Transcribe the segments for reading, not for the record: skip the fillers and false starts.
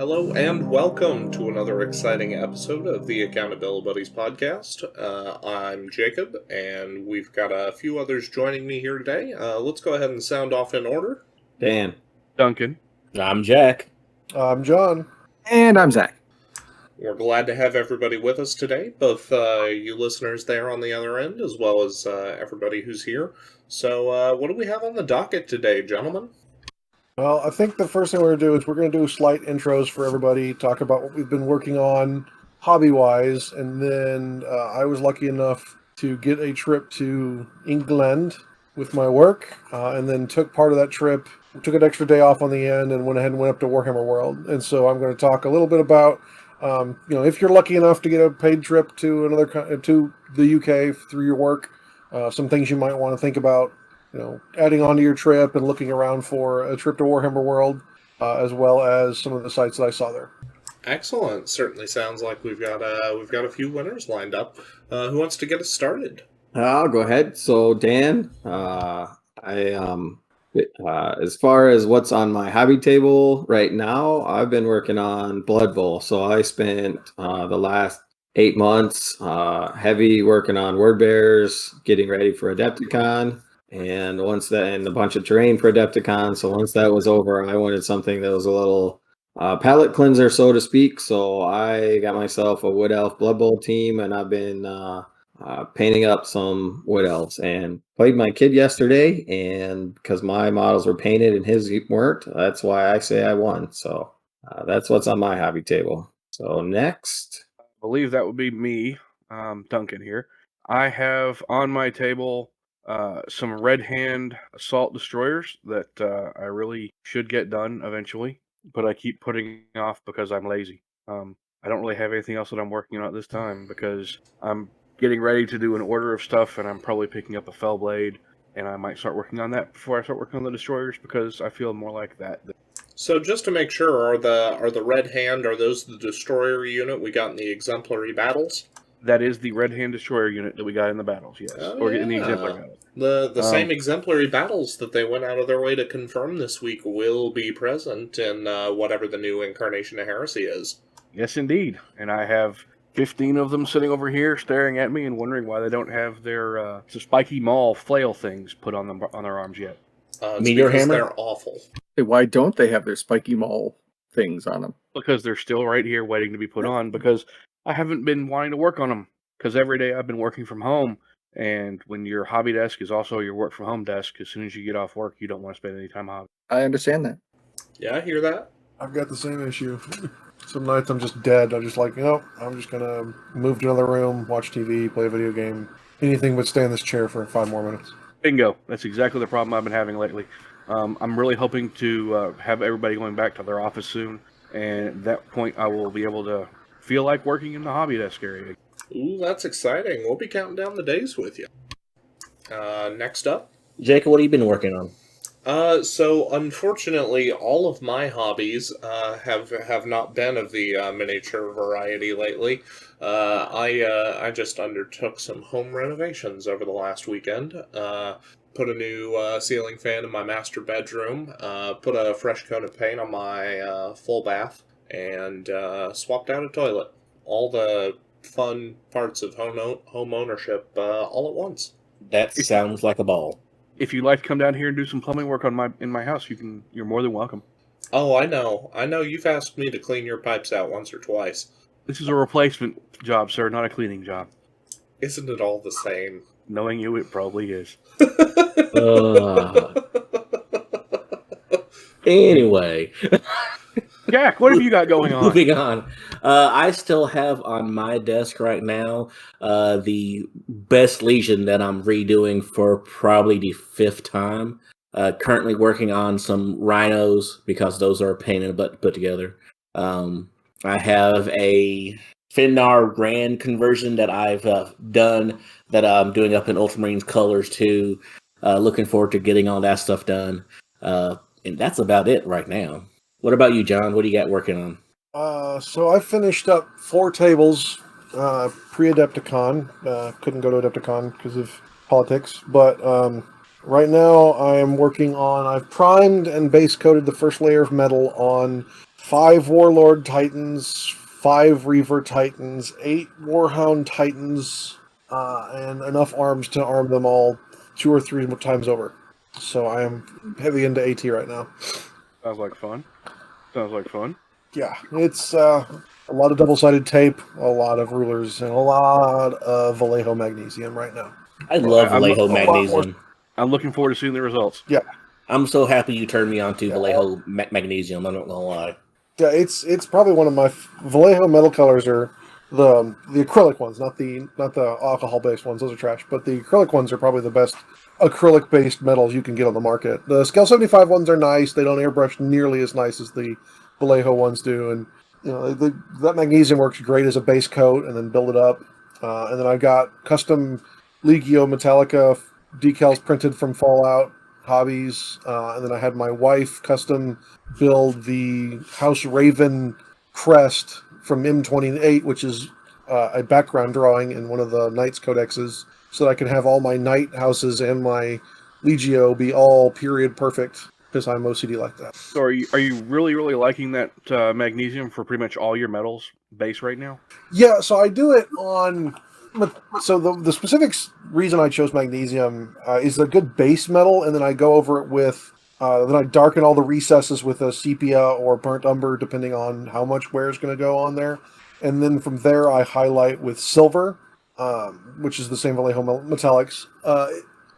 Hello and welcome to another exciting episode of the Accountability Buddies podcast. I'm Jacob, and we've got a few others joining me here today. Let's go ahead and sound off in order. Dan. Duncan. I'm Jack. I'm John. And I'm Zach. We're glad to have everybody with us today, both you listeners there on the other end, as well as everybody who's here. So what do we have on the docket today, gentlemen? Well, I think the first thing we're going to do is we're going to do slight intros for everybody, talk about what we've been working on hobby-wise, and then I was lucky enough to get a trip to England with my work, and then took part of that trip, took an extra day off on the end, and went ahead and went up to Warhammer World. And so I'm going to talk a little bit about, if you're lucky enough to get a paid trip to to the UK through your work, some things you might want to think about. Adding on to your trip and looking around for a trip to Warhammer World, as well as some of the sites that I saw there. Excellent. Certainly sounds like we've got a few winners lined up. Who wants to get us started? I'll go ahead. So, Dan, as far as what's on my hobby table right now, I've been working on Blood Bowl. So I spent the last 8 months heavy working on word bearers, getting ready for Adepticon. And a bunch of terrain for Adepticon. So once that was over, I wanted something that was a little palate cleanser, so to speak. So I got myself a Wood Elf Blood Bowl team, and I've been painting up some Wood Elves. And played my kid yesterday, and because my models were painted and his weren't, that's why I say I won. So that's what's on my hobby table. So next. I believe that would be me, Duncan here. I have on my table some Red Hand assault destroyers that I really should get done eventually, but I keep putting off because I'm lazy. I don't really have anything else that I'm working on at this time because I'm getting ready to do an order of stuff, and I'm probably picking up a Fellblade, and I might start working on that before I start working on the destroyers because I feel more like that. So just to make sure, are the Red Hand, are those the destroyer unit we got in the exemplary battles? That is the Red Hand Destroyer unit that we got in the battles, yes. In the exemplary battles. The same exemplary battles that they went out of their way to confirm this week will be present in whatever the new incarnation of Heresy is. Yes, indeed. And I have 15 of them sitting over here staring at me and wondering why they don't have their spiky maul flail things put on their arms yet. Meteor Hammer? They're awful. Hey, why don't they have their spiky maul things on them? Because they're still right here waiting to be put on, because I haven't been wanting to work on them, because every day I've been working from home, and when your hobby desk is also your work from home desk, as soon as you get off work, you don't want to spend any time hobby. I understand that. Yeah, I hear that. I've got the same issue. Some nights I'm just dead. I'm just like, I'm just going to move to another room, watch TV, play a video game, anything but stay in this chair for 5 more minutes. Bingo. That's exactly the problem I've been having lately. I'm really hoping to have everybody going back to their office soon, and at that point I will be able to feel like working in the hobby desk area. Ooh, that's exciting. We'll be counting down the days with you. Next up. Jacob, what have you been working on? So unfortunately, all of my hobbies have not been of the miniature variety lately. I just undertook some home renovations over the last weekend. Put a new ceiling fan in my master bedroom. Put a fresh coat of paint on my full bath. And swapped out a toilet. All the fun parts of home ownership all at once. That sounds like a ball. If you'd like to come down here and do some plumbing work in my house, you're more than welcome. Oh, I know. You've asked me to clean your pipes out once or twice. This is a replacement job, sir, not a cleaning job. Isn't it all the same? Knowing you, it probably is. Anyway. Jack, what have you got going on? Moving on. I still have on my desk right now the Best Legion that I'm redoing for probably the 5th time. Currently working on some rhinos because those are painted but put together. I have a Finnar Grand conversion that I've done that I'm doing up in Ultramarines colors too. Looking forward to getting all that stuff done. And that's about it right now. What about you, John? What do you got working on? So I finished up 4 tables pre-Adepticon. Couldn't go to Adepticon because of politics. But right now I am working on... I've primed and base coated the first layer of metal on 5 Warlord Titans, 5 Reaver Titans, 8 Warhound Titans, and enough arms to arm them all 2 or 3 times over. So I am heavy into AT right now. Sounds like fun. Sounds like fun. Yeah, it's a lot of double-sided tape, a lot of rulers, and a lot of Vallejo magnesium right now. I love I'm Vallejo a lot more- magnesium. I'm looking forward to seeing the results. Yeah, I'm so happy you turned me on to Yeah. Vallejo magnesium. I'm not gonna lie. yeah, it's probably one of my Vallejo metal colors are the acrylic ones, not the alcohol-based ones. Those are trash. But the acrylic ones are probably the best acrylic-based metals you can get on the market. The Scale 75 ones are nice. They don't airbrush nearly as nice as the Vallejo ones do, and that magnesium works great as a base coat, and then build it up. And then I got custom Legio Metallica decals printed from Fallout hobbies, and then I had my wife custom build the House Raven crest from M28, which is a background drawing in one of the Knights codexes, so that I can have all my Knight houses and my Legio be all period perfect, because I'm OCD like that. So are you really liking that magnesium for pretty much all your metals base right now? Yeah, so I do it on. So the specific reason I chose magnesium is a good base metal, and then I go over it with. Then I darken all the recesses with a sepia or burnt umber, depending on how much wear is going to go on there. And then from there, I highlight with silver, which is the same Vallejo metallics.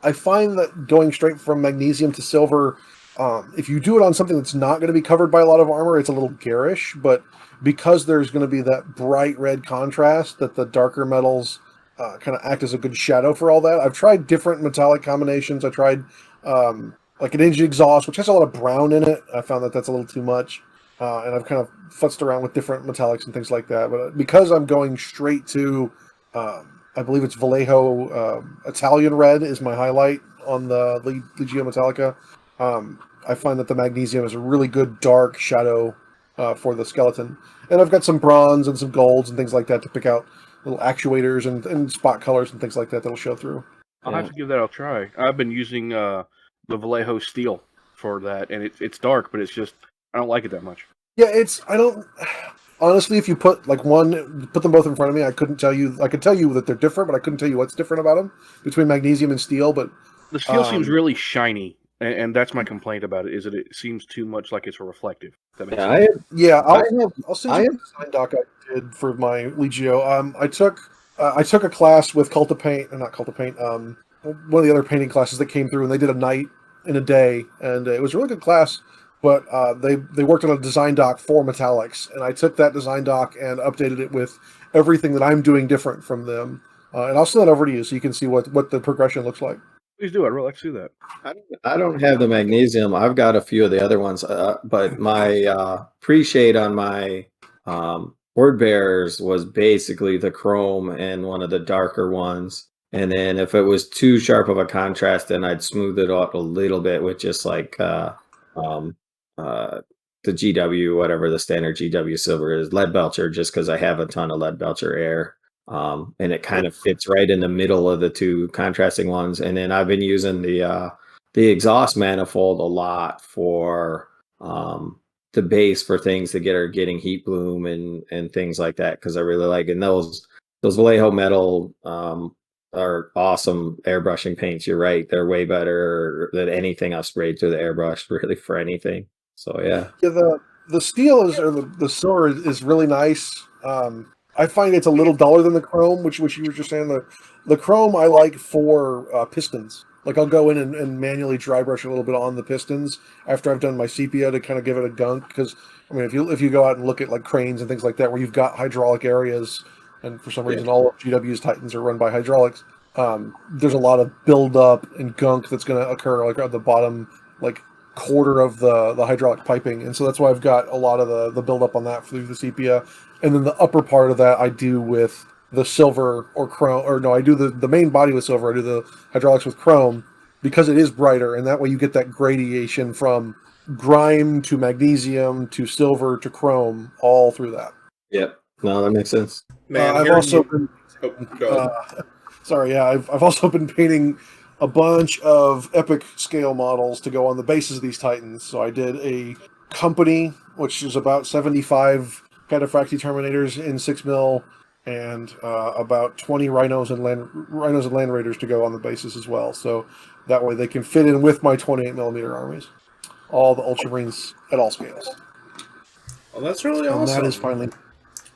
I find that going straight from magnesium to silver, if you do it on something that's not going to be covered by a lot of armor, it's a little garish. But because there's going to be that bright red contrast, that the darker metals kind of act as a good shadow for all that. I've tried different metallic combinations. I tried like an engine exhaust, which has a lot of brown in it. I found that that's a little too much. And I've kind of futzed around with different metallics and things like that. But because I'm going straight to, I believe it's Vallejo Italian red is my highlight on the Legio Metallica. I find that the magnesium is a really good dark shadow for the skeleton. And I've got some bronze and some golds and things like that to pick out little actuators and spot colors and things like that that'll show through. I'll have to give that a try. I've been using the Vallejo steel for that, and it's dark, but it's just I don't like it that much. Yeah, I don't honestly. If you put them both in front of me, I couldn't tell you. I could tell you that they're different, but I couldn't tell you what's different about them between magnesium and steel. But The steel seems really shiny, and that's my complaint about it. Is that it seems too much like it's a reflective. That makes sense. I'll send you the design doc I did for my Legio. I took a class with Cult of Paint, or not Cult of Paint. One of the other painting classes that came through, and they did a night in a day, and it was a really good class. But they worked on a design doc for metallics, and I took that design doc and updated it with everything that I'm doing different from them. And I'll send that over to you so you can see what the progression looks like. Please do. I'd really like to see that. I don't have the magnesium. I've got a few of the other ones, but my pre-shade on my word bearers was basically the chrome and one of the darker ones. And then if it was too sharp of a contrast, then I'd smooth it up a little bit with just like the GW, whatever the standard GW silver is, lead belcher, just because I have a ton of lead belcher air. And it kind of fits right in the middle of the two contrasting ones. And then I've been using the exhaust manifold a lot for the base for things that are getting heat bloom and things like that, because I really like it. And those Vallejo metal are awesome airbrushing paints. You're right, they're way better than anything I've sprayed through the airbrush, really, for anything. So yeah. The steel the silver is really nice. I find it's a little duller than the chrome, which you were just saying. The chrome I like for pistons. Like I'll go in and manually dry brush a little bit on the pistons after I've done my sepia to kind of give it a gunk. Because I mean, if you go out and look at like cranes and things like that where you've got hydraulic areas, and for some reason all of GW's Titans are run by hydraulics, there's a lot of buildup and gunk that's going to occur like at the bottom like quarter of the hydraulic piping, and so that's why I've got a lot of the buildup on that through the sepia. And then the upper part of that I do with the silver or chrome, or no, I do the main body with silver. I do the hydraulics with chrome because it is brighter, and that way you get that gradation from grime to magnesium to silver to chrome all through that. Yep. No, that makes sense. Man, I've also been I've also been painting a bunch of epic scale models to go on the bases of these Titans. So I did a company, which is about 75 Cataphractii Terminators in 6 mil, and about 20 Rhinos and Land Raiders to go on the bases as well. So that way they can fit in with my 28mm armies. All the Ultramarines at all scales. Well, that's really And awesome. that is finally...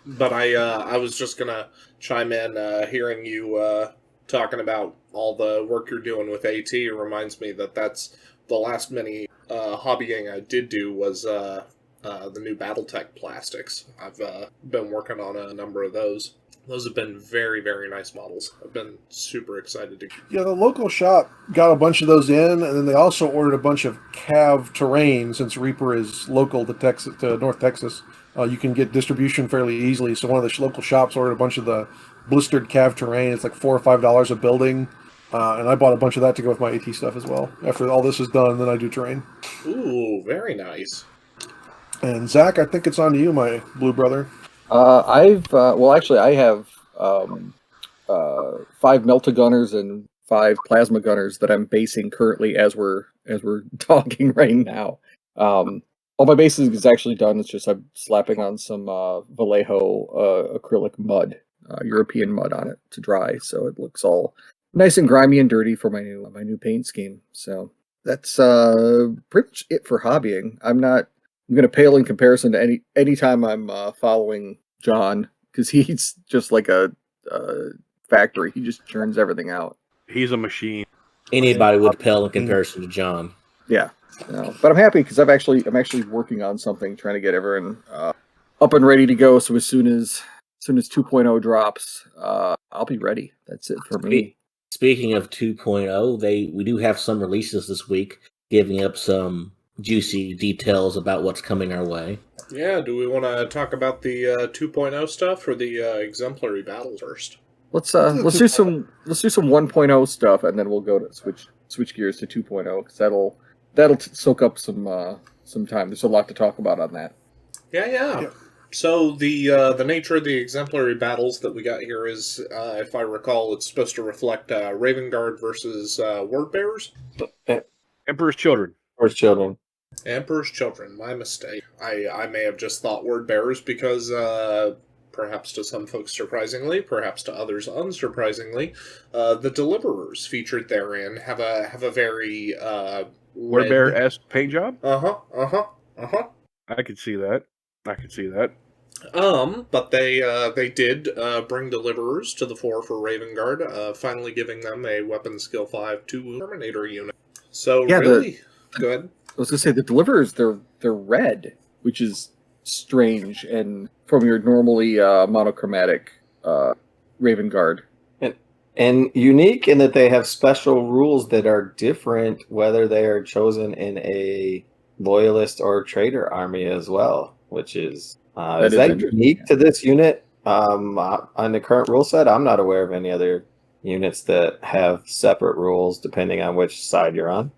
But I was just gonna chime in, hearing you talking about all the work you're doing with AT. It reminds me that that's the last mini hobbying I did do was the new BattleTech plastics. I've been working on a number of those. Those have been very, very nice models. I've been super excited to... Yeah, the local shop got a bunch of those in, and then they also ordered a bunch of CAV terrain, since Reaper is local to North Texas. You can get distribution fairly easily, so one of the local shops ordered a bunch of the blistered CAV terrain. It's like $4 or $5 a building, and I bought a bunch of that to go with my AT stuff as well. After all this is done, then I do terrain. Ooh, very nice. And Zach, I think it's on to you, my blue brother. I have 5 Melta-Gunners and 5 Plasma Gunners that I'm basing currently as we're talking right now. All my basing is actually done. It's just I'm slapping on some Vallejo acrylic mud, European mud on it to dry, so it looks all nice and grimy and dirty for my new paint scheme. So that's pretty much it for hobbying. I'm going to pale in comparison to any time I'm following John, because he's just like a factory. He just churns everything out. He's a machine. Anybody would pale in comparison to John. Yeah, but I'm happy because I'm actually working on something, trying to get everyone up and ready to go. So as soon as 2.0 drops, I'll be ready. That's it for me. Speaking of 2.0, we do have some releases this week, giving up some juicy details about what's coming our way. Yeah, do we want to talk about the 2.0 stuff or the exemplary battle first? Let's do some 1.0 stuff, and then we'll go to switch gears to 2.0, because that'll soak up some time. There's a lot to talk about on that. Yeah. So the nature of the exemplary battles that we got here is, if I recall, it's supposed to reflect Raven Guard versus Word Bearers. Emperor's Children. Emperor's Children, my mistake. I may have just thought Word Bearers because, perhaps to some folks surprisingly, perhaps to others unsurprisingly, the Deliverers featured therein have a very Word Bearer-esque paint job? I could see that. But they did bring Deliverers to the fore for Raven Guard, finally giving them a weapon skill 5 2 Terminator unit. So Yeah, really, go ahead. I was gonna say the Deliverers, they're red, which is strange, and from your normally monochromatic Raven Guard. And unique in that they have special rules that are different whether they are chosen in a loyalist or traitor army as well, which is that unique to this unit on the current rule set? I'm not aware of any other units that have separate rules depending on which side you're on.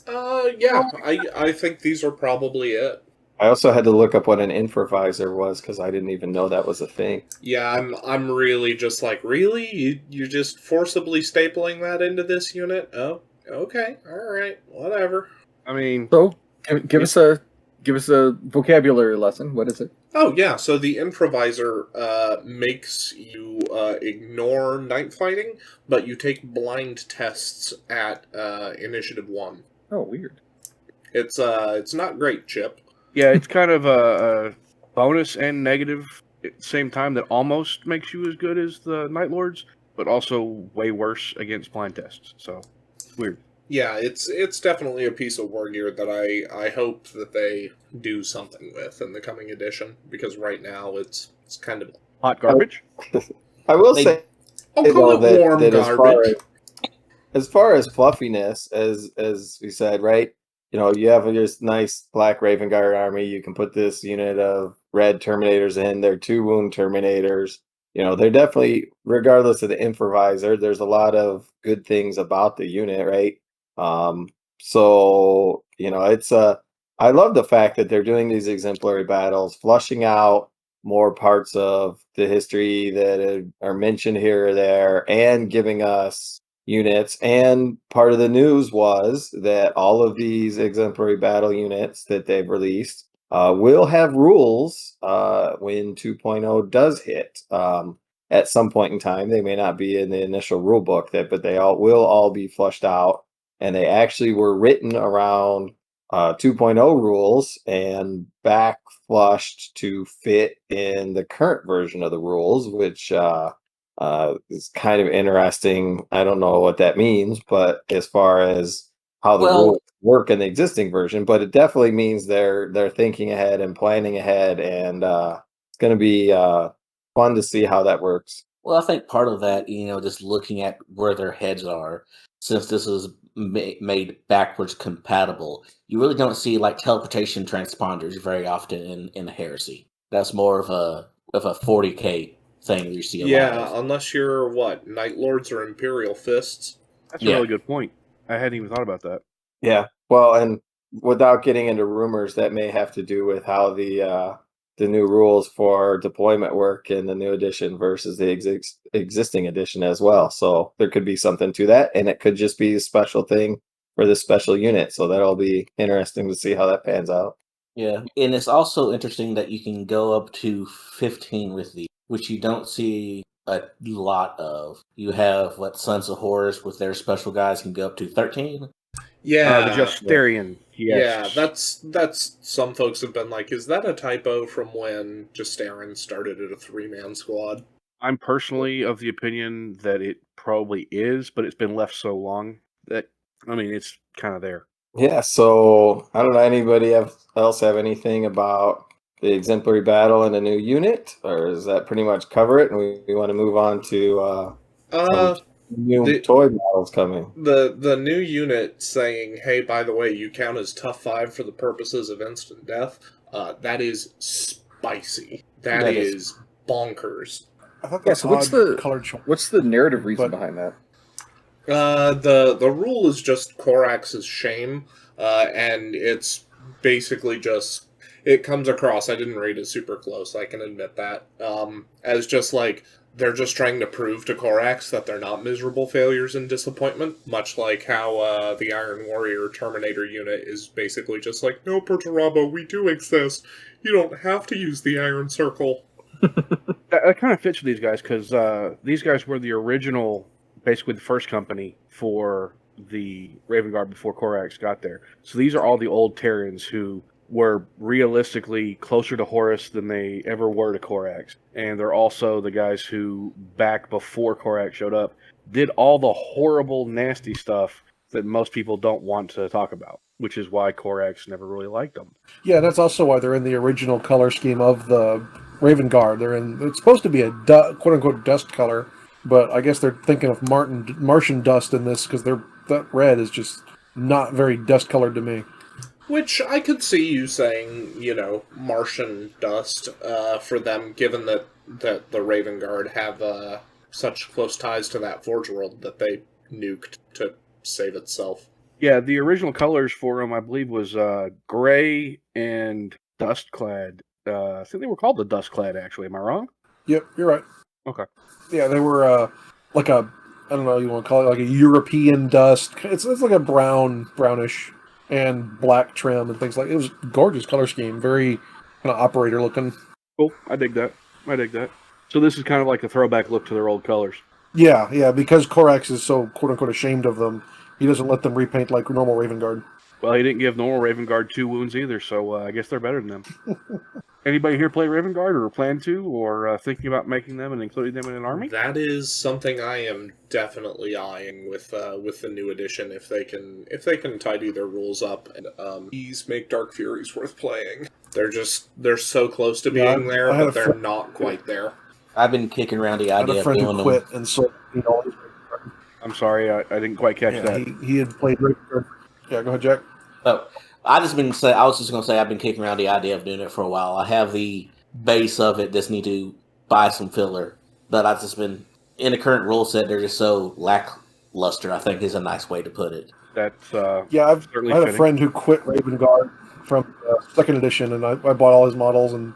I think these are probably it. I also had to look up what an improviser was because I didn't even know that was a thing. Yeah, I'm really just like, really? You're just forcibly stapling that into this unit? Oh, okay, all right, whatever. I mean, so give us a vocabulary lesson. What is it? Oh yeah, so the improviser makes you ignore night fighting, but you take blind tests at initiative 1. Oh, weird. It's not great, Chip. Yeah, it's kind of a bonus and negative at the same time that almost makes you as good as the Night Lords, but also way worse against blind tests. So, weird. Yeah, it's definitely a piece of war gear that I hope that they do something with in the coming edition, because right now it's kind of hot garbage. I will say, I'll call it warm garbage. As far as fluffiness, as we said, right? You know, you have this nice black Raven Guard army. You can put this unit of red Terminators in. They're 2 wound Terminators. You know, they're definitely, regardless of the improviser, there's a lot of good things about the unit, right? So, you know, I love the fact that they're doing these exemplary battles, flushing out more parts of the history that are mentioned here or there, and giving us units. And part of the news was that all of these exemplary battle units that they've released will have rules when 2.0 does hit. At some point in time, they may not be in the initial rule book, but they will all be flushed out, and they actually were written around 2.0 rules and back flushed to fit in the current version of the rules, which is kind of interesting. I don't know what that means, but as far as how the Well, rules work in the existing version, but it definitely means they're thinking ahead and planning ahead, and it's going to be fun to see how that works. Well, I think part of that, just looking at where their heads are, since this is made backwards compatible, you really don't see like teleportation transponders very often in Heresy. That's more of a 40K thing you see a lot Yeah, of. unless you're what, Night Lords or Imperial Fists. That's a Yeah. really good point. I hadn't even thought about that. Yeah, well, and without getting into rumors, that may have to do with how the new rules for deployment work in the new edition versus the existing edition as well. So there could be something to that, and it could just be a special thing for this special unit. So that'll be interesting to see how that pans out. Yeah, and it's also interesting that you can go up to 15 with these, which you don't see a lot of. You have Sons of Horus with their special guys can go up to 13. Yeah, The Justarian, yeah, yes. that's some folks have been like, is that a typo from when Justarin started at a 3-man squad? I'm personally of the opinion that it probably is, but it's been left so long that, it's kind of there. Yeah, so I don't know, anybody else have anything about the exemplary battle and a new unit, or does that pretty much cover it? And we want to move on to some new toy models coming. The new unit saying, hey, by the way, you count as tough 5 for the purposes of instant death, that is spicy. That is bonkers. I thought Yeah, that's so what's odd colored choice. what's the narrative reason But- behind that? The rule is just Korax's shame, and it's basically just, it comes across, I didn't read it super close, I can admit that, as just like, they're just trying to prove to Korax that they're not miserable failures and disappointment, much like how the Iron Warrior Terminator unit is basically just like, no, Perturabo, we do exist. You don't have to use the Iron Circle. That kind of fits with these guys because these guys were the original, basically the first company for the Raven Guard before Korax got there. So these are all the old Terrans who were realistically closer to Horus than they ever were to Korax. And they're also the guys who, back before Korax showed up, did all the horrible, nasty stuff that most people don't want to talk about, which is why Korax never really liked them. Yeah, that's also why they're in the original color scheme of the Raven Guard. It's supposed to be a quote-unquote dust color, but I guess they're thinking of Martian dust in this because that red is just not very dust-colored to me. Which I could see you saying, Martian dust for them, given that the Raven Guard have such close ties to that Forge World that they nuked to save itself. Yeah, the original colors for them, I believe, was gray and dust-clad. I think they were called the dust-clad, actually. Am I wrong? Yep, you're right. Okay. Yeah, they were like a, I don't know, you want to call it like a European dust. It's like a brownish and black trim and things like it was a gorgeous color scheme, very kind of operator looking. Cool. I dig that. So this is kind of like a throwback look to their old colors. Yeah, because Korax is so quote-unquote ashamed of them, he doesn't let them repaint like normal Raven Guard. Well, he didn't give normal Raven Guard 2 wounds either, so I guess they're better than them. Anybody here play Raven Guard or plan to, or thinking about making them and including them in an army? That is something I am definitely eyeing with the new edition. If they can tidy their rules up and these make Dark Furies worth playing. They're so close to being there, but they're not quite there. I've been kicking around the I had idea a of friend doing who them. quit, and so I'm sorry, I didn't quite catch that. he had played Raven Guard. Yeah, go ahead, Jack. Oh, I was just gonna say I've been kicking around the idea of doing it for a while. I have the base of it. Just need to buy some filler, but I've just been in the current rule set. They're just so lackluster. I think is a nice way to put it. That's I certainly had a fitting. friend who quit Raven Guard from second edition, and I bought all his models, and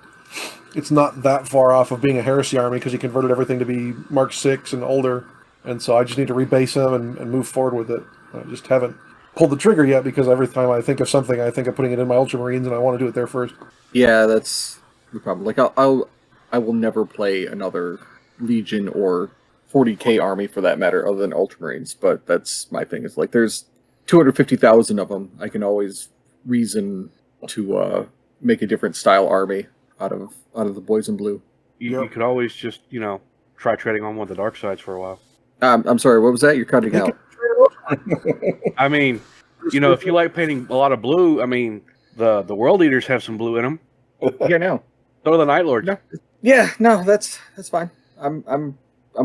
it's not that far off of being a heresy army because he converted everything to be Mark 6 and older, and so I just need to rebase him and move forward with it. I just haven't pulled the trigger yet because every time I think of something, I think of putting it in my Ultramarines, and I want to do it there first. Yeah, that's the problem. Like I will never play another Legion or 40k army for that matter, other than Ultramarines. But that's my thing. Is like there's 250,000 of them. I can always reason to make a different style army out of the boys in blue. You could always just try trading on one of the dark sides for a while. I'm sorry. What was that? You're cutting out. I mean, if you like painting a lot of blue, I mean, the World Eaters have some blue in them. Yeah, no. So do the Night Lords. No. Yeah, no, that's fine. I'm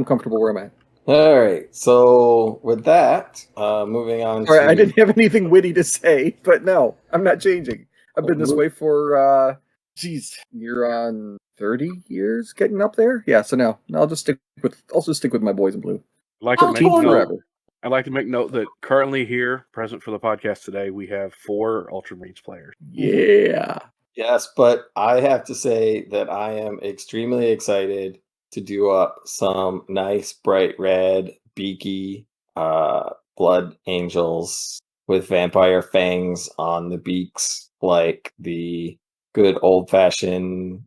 comfortable where I'm at. All right. So with that, moving on. Sorry, I didn't have anything witty to say, but no, I'm not changing. I've been this way for near on 30 years, getting up there. Yeah, so no, I'll just stick with my boys in blue. I'd like to make note that currently here, present for the podcast today, we have 4 Ultramarines players. Yeah. Yes, but I have to say that I am extremely excited to do up some nice bright red beaky blood angels with vampire fangs on the beaks, like the good old-fashioned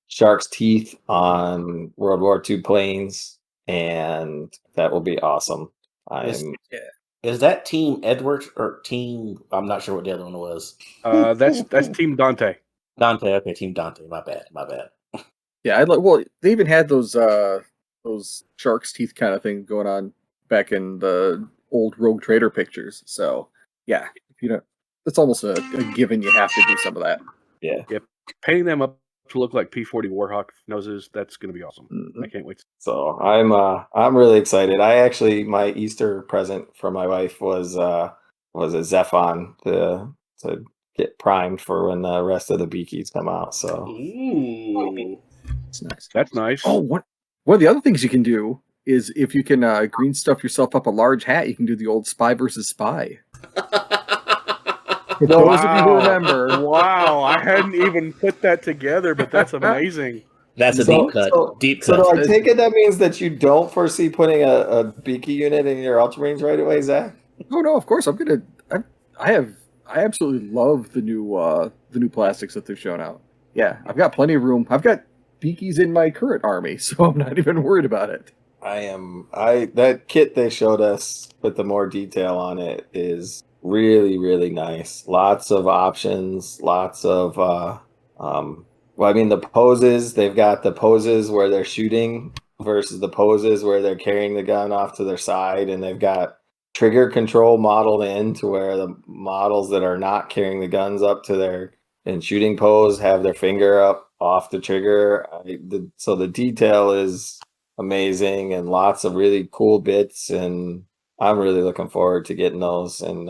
shark's teeth on World War II planes, and that will be awesome. Is that Team Edwards or Team? I'm not sure what the other one was. That's Team Dante. Dante. Okay, Team Dante. My bad. Yeah, well, they even had those shark's teeth kind of thing going on back in the old Rogue Trader pictures. So yeah, it's almost a given. You have to do some of that. Yeah. Painting them up to look like P-40 Warhawk noses, that's going to be awesome. Mm-hmm. I can't wait. So I'm really excited. My Easter present from my wife was a Zephon to get primed for when the rest of the beakies come out. So it's nice. That's nice. Oh, one of the other things you can do is if you can green stuff yourself up a large hat, you can do the old spy versus spy. For those of you who remember. Wow, I hadn't even put that together, but that's amazing. That's a deep cut. Deep cut. So I take it that means that you don't foresee putting a beaky unit in your Ultramarines right away, Zach? Oh no, of course I absolutely love the new plastics that they've shown out. Yeah, I've got plenty of room. I've got beakies in my current army, so I'm not even worried about it. That kit they showed us with the more detail on it is really, really nice. Lots of options, lots of the poses, they've got the poses where they're shooting versus the poses where they're carrying the gun off to their side, and they've got trigger control modeled in to where the models that are not carrying the guns up to their in shooting pose have their finger up off the trigger. So the detail is amazing and lots of really cool bits, and I'm really looking forward to getting those and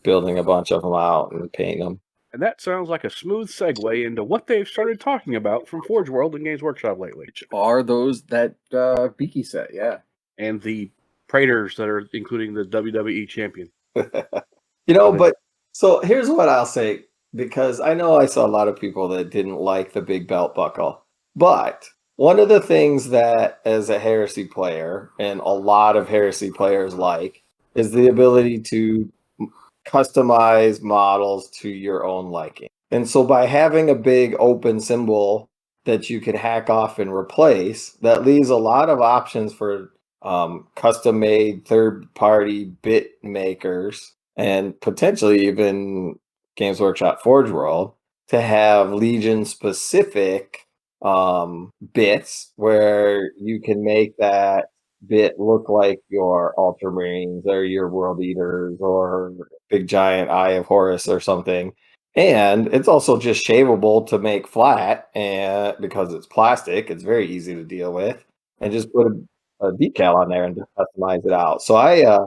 building a bunch of them out and painting them. And that sounds like a smooth segue into what they've started talking about from Forge World and Games Workshop lately. Are those that beaky set, yeah. And the praetors that are including the WWE champion. But so here's what I'll say, because I know I saw a lot of people that didn't like the big belt buckle. But one of the things that as a Heresy player, and a lot of Heresy players like, is the ability to customize models to your own liking. And so by having a big open symbol that you can hack off and replace, that leaves a lot of options for custom-made third-party bit makers and potentially even Games Workshop Forge World to have Legion-specific bits where you can make that bit look like your Ultramarines or your World Eaters or Big Giant Eye of Horus or something. And it's also just shavable to make flat, and because it's plastic, it's very easy to deal with, and just put a decal on there and just customize it out. So I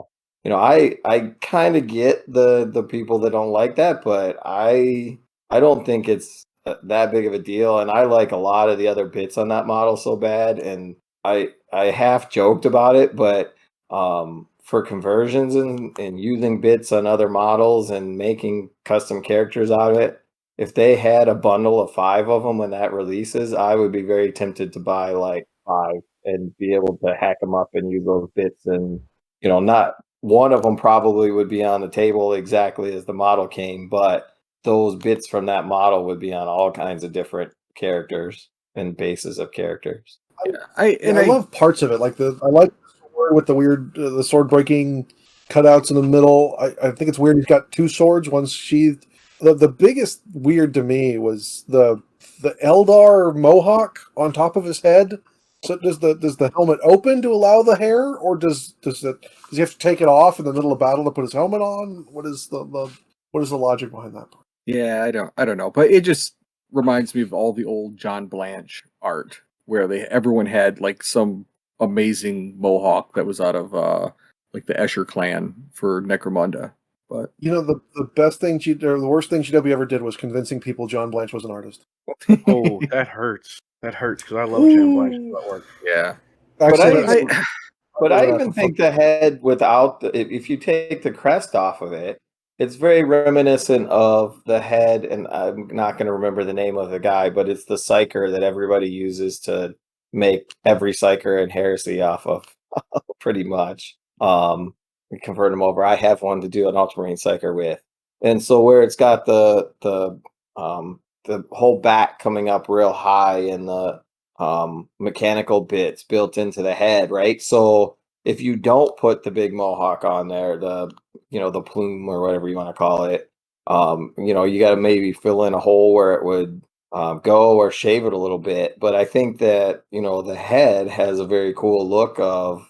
kind of get the people that don't like that, but I don't think it's that big of a deal, and I like a lot of the other bits on that model so bad, and I half joked about it, but for conversions and using bits on other models and making custom characters out of it, if they had a bundle of 5 of them when that releases, I would be very tempted to buy like 5 and be able to hack them up and use those bits and not one of them probably would be on the table exactly as the model came, but those bits from that model would be on all kinds of different characters and bases of characters. I love parts of it. Like I like the sword with the weird the sword breaking cutouts in the middle. I think it's weird. He's got two swords, one's sheathed. The biggest weird to me was the Eldar mohawk on top of his head. So does the helmet open to allow the hair, or does he have to take it off in the middle of battle to put his helmet on? What is the logic behind that part? Yeah, I don't know, but it just reminds me of all the old John Blanche art where everyone had like some amazing mohawk that was out of like the Escher clan for Necromunda. But the best thing or the worst thing GW ever did was convincing people John Blanche was an artist. Oh, that hurts. That hurts because I love Jim Blanche's artwork. yeah, Actually, but I even think the head without if you take the crest off of it, it's very reminiscent of the head, and I'm not going to remember the name of the guy, but it's the psyker that everybody uses to make every psyker and heresy off of, pretty much. Convert them over. I have one to do an Ultramarine psyker with, and so where it's got the whole back coming up real high and the mechanical bits built into the head, right? So if you don't put the big mohawk on there, the plume or whatever you want to call it, you got to maybe fill in a hole where it would go, or shave it a little bit. But I think that the head has a very cool look of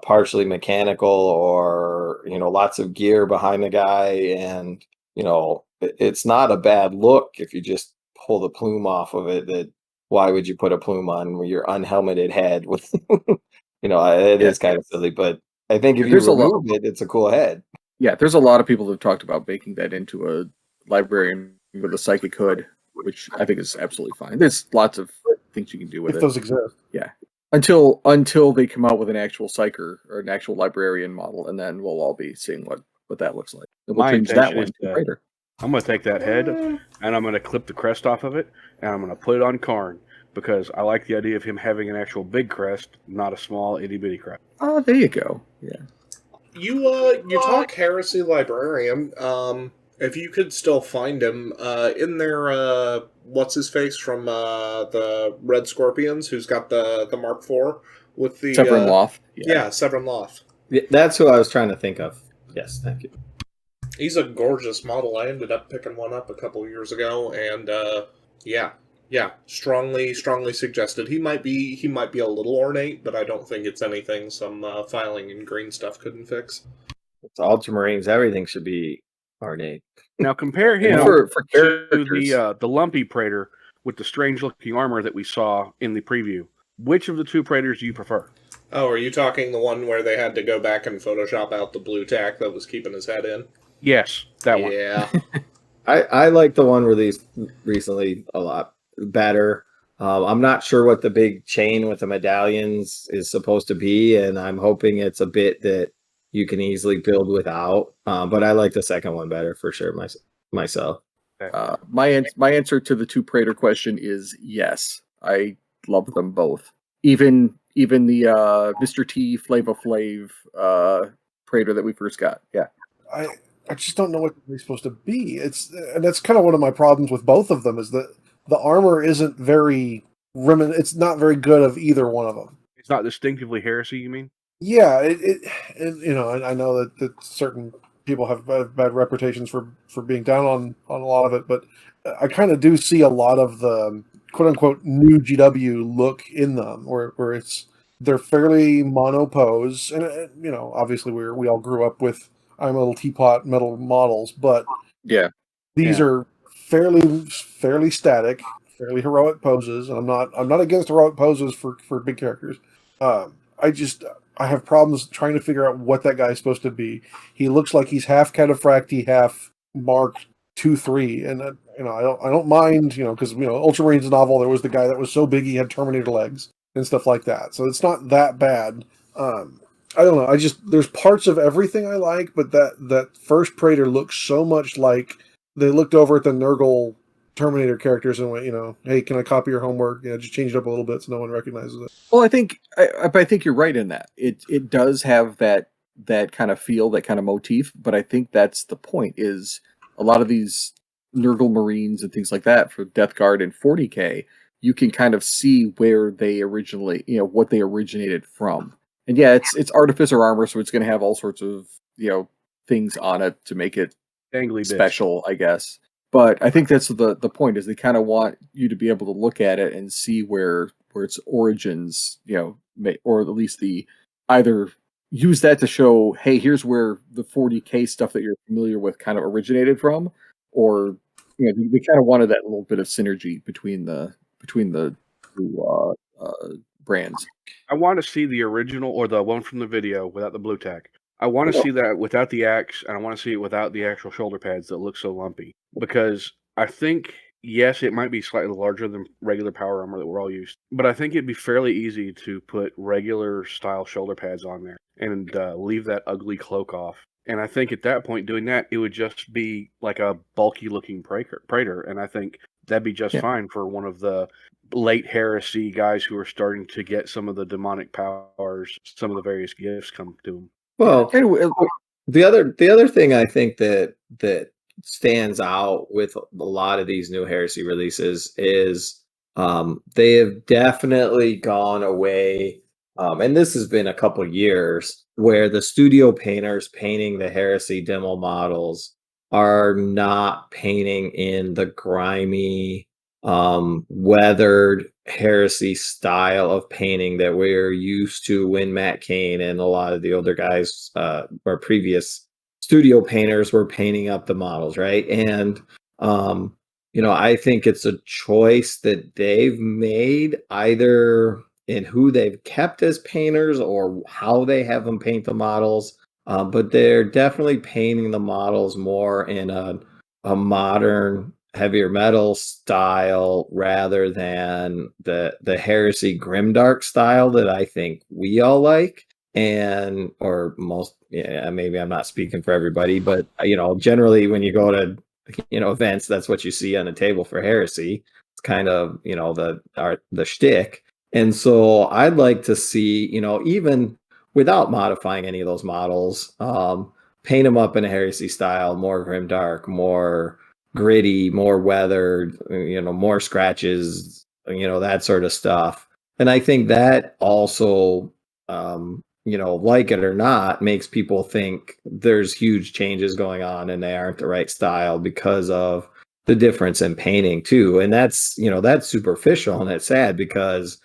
partially mechanical, or lots of gear behind the guy, and it's not a bad look if you just pull the plume off of it. That why would you put a plume on your unhelmeted head with it is kind of silly, but I think if you remove it, it's a cool head. Yeah, there's a lot of people who've talked about making that into a librarian with a psychic hood, which I think is absolutely fine. There's lots of things you can do with it. If those exist. Yeah. Until they come out with an actual psyker or an actual librarian model, and then we'll all be seeing what that looks like. And we'll change that one to Praetor. I'm going to take that head, and I'm going to clip the crest off of it, and I'm going to put it on Karn, because I like the idea of him having an actual big crest, not a small itty-bitty crest. Oh, there you go. Yeah. You talk heresy librarian. If you could still find him in there, what's his face from the Red Scorpions, who's got the Mark IV with the Severin Loth. Yeah, Severin Loth. Yeah, that's who I was trying to think of. Yes, thank you. He's a gorgeous model. I ended up picking one up a couple of years ago, and yeah, strongly suggested. He might be a little ornate, but I don't think it's anything some filing and green stuff couldn't fix. It's Ultramarines. Everything should be ornate. Now compare him for to the lumpy praetor with the strange looking armor that we saw in the preview. Which of the two praetors do you prefer? Oh, are you talking the one where they had to go back and Photoshop out the blue tack that was keeping his head in? Yes, that one. Yeah. I like the one released recently a lot better. I'm not sure what the big chain with the medallions is supposed to be, and I'm hoping it's a bit that you can easily build without. But I like the second one better for sure myself. My answer to the two Praetor question is yes. I love them both. Even the Mr. T Flava Flav Praetor that we first got. Yeah. I just don't know what they're supposed to be. And that's kind of one of my problems with both of them, is that the armor isn't very it's not very good of either one of them. It's not distinctively heresy, you mean? Yeah, and I know that certain people have bad reputations for being down on a lot of it, but I kind of do see a lot of the quote unquote new GW look in them, where they're fairly monopose, and obviously we all grew up with I'm a Little Teapot metal models, but yeah, these are fairly static, fairly heroic poses, and I'm not against heroic poses for big characters. I have problems trying to figure out what that guy is supposed to be. He looks like he's half Cataphracti, half Mark 2-3, and I don't mind, because Ultramarines novel, there was the guy that was so big he had Terminator legs and stuff like that. So it's not that bad. I don't know. There's parts of everything I like, but that first Praetor looks so much like they looked over at the Nurgle Terminator characters and went, hey, can I copy your homework? Just change it up a little bit so no one recognizes it. Well, I think you're right in that. It does have that that kind of feel, that kind of motif. But I think that's the point, is a lot of these Nurgle Marines and things like that for Death Guard and 40K, you can kind of see where they originally, what they originated from. And yeah, it's artificer armor, so it's going to have all sorts of, things on it to make it Dangly bits. special, I guess. But I think that's the point, is they kind of want you to be able to look at it and see where its origins, or at least either use that to show, hey, here's where the 40K stuff that you're familiar with kind of originated from, or they kind of wanted that little bit of synergy between the two brands. I want to see the original or the one from the video without the blue tack. I want to see that without the axe, and I want to see it without the actual shoulder pads that look so lumpy. Because I think, yes, it might be slightly larger than regular power armor that we're all used to, but I think it'd be fairly easy to put regular style shoulder pads on there and leave that ugly cloak off. And I think at that point, doing that, it would just be like a bulky looking praetor, and I think that'd be just fine for one of the late heresy guys who are starting to get some of the demonic powers, some of the various gifts come to them. Well, the other thing I think that stands out with a lot of these new heresy releases is they have definitely gone away, and this has been a couple years, where the studio painters painting the heresy demo models are not painting in the grimy, weathered heresy style of painting that we're used to when Matt Kane and a lot of the older guys or previous studio painters were painting up the models, right? And I think it's a choice that they've made, either in who they've kept as painters or how they have them paint the models, but they're definitely painting the models more in a modern, heavier metal style rather than the heresy grimdark style that I think we all like. And or most, maybe I'm not speaking for everybody, but generally when you go to events, that's what you see on the table for heresy. It's kind of the shtick. And so I'd like to see, even without modifying any of those models, paint them up in a heresy style, more grimdark, more gritty, more weathered, more scratches, that sort of stuff. And I think that also, like it or not, makes people think there's huge changes going on and they aren't the right style because of the difference in painting too. And that's superficial, and it's sad because,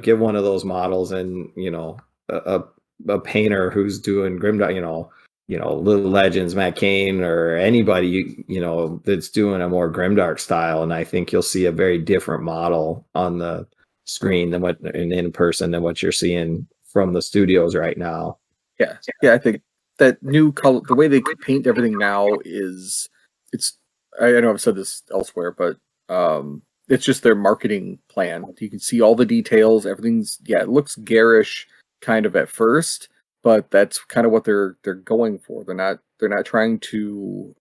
get one of those models and, a painter who's doing grimdark, Little Legends, Matt Kane, or anybody, that's doing a more grimdark style. And I think you'll see a very different model on the screen than what in person than what you're seeing from the studios right now. Yeah. I think that new color, the way they paint everything now I know I've said this elsewhere, but it's just their marketing plan. You can see all the details. Everything's, it looks garish kind of at first, but that's kind of what they're going for. They're trying to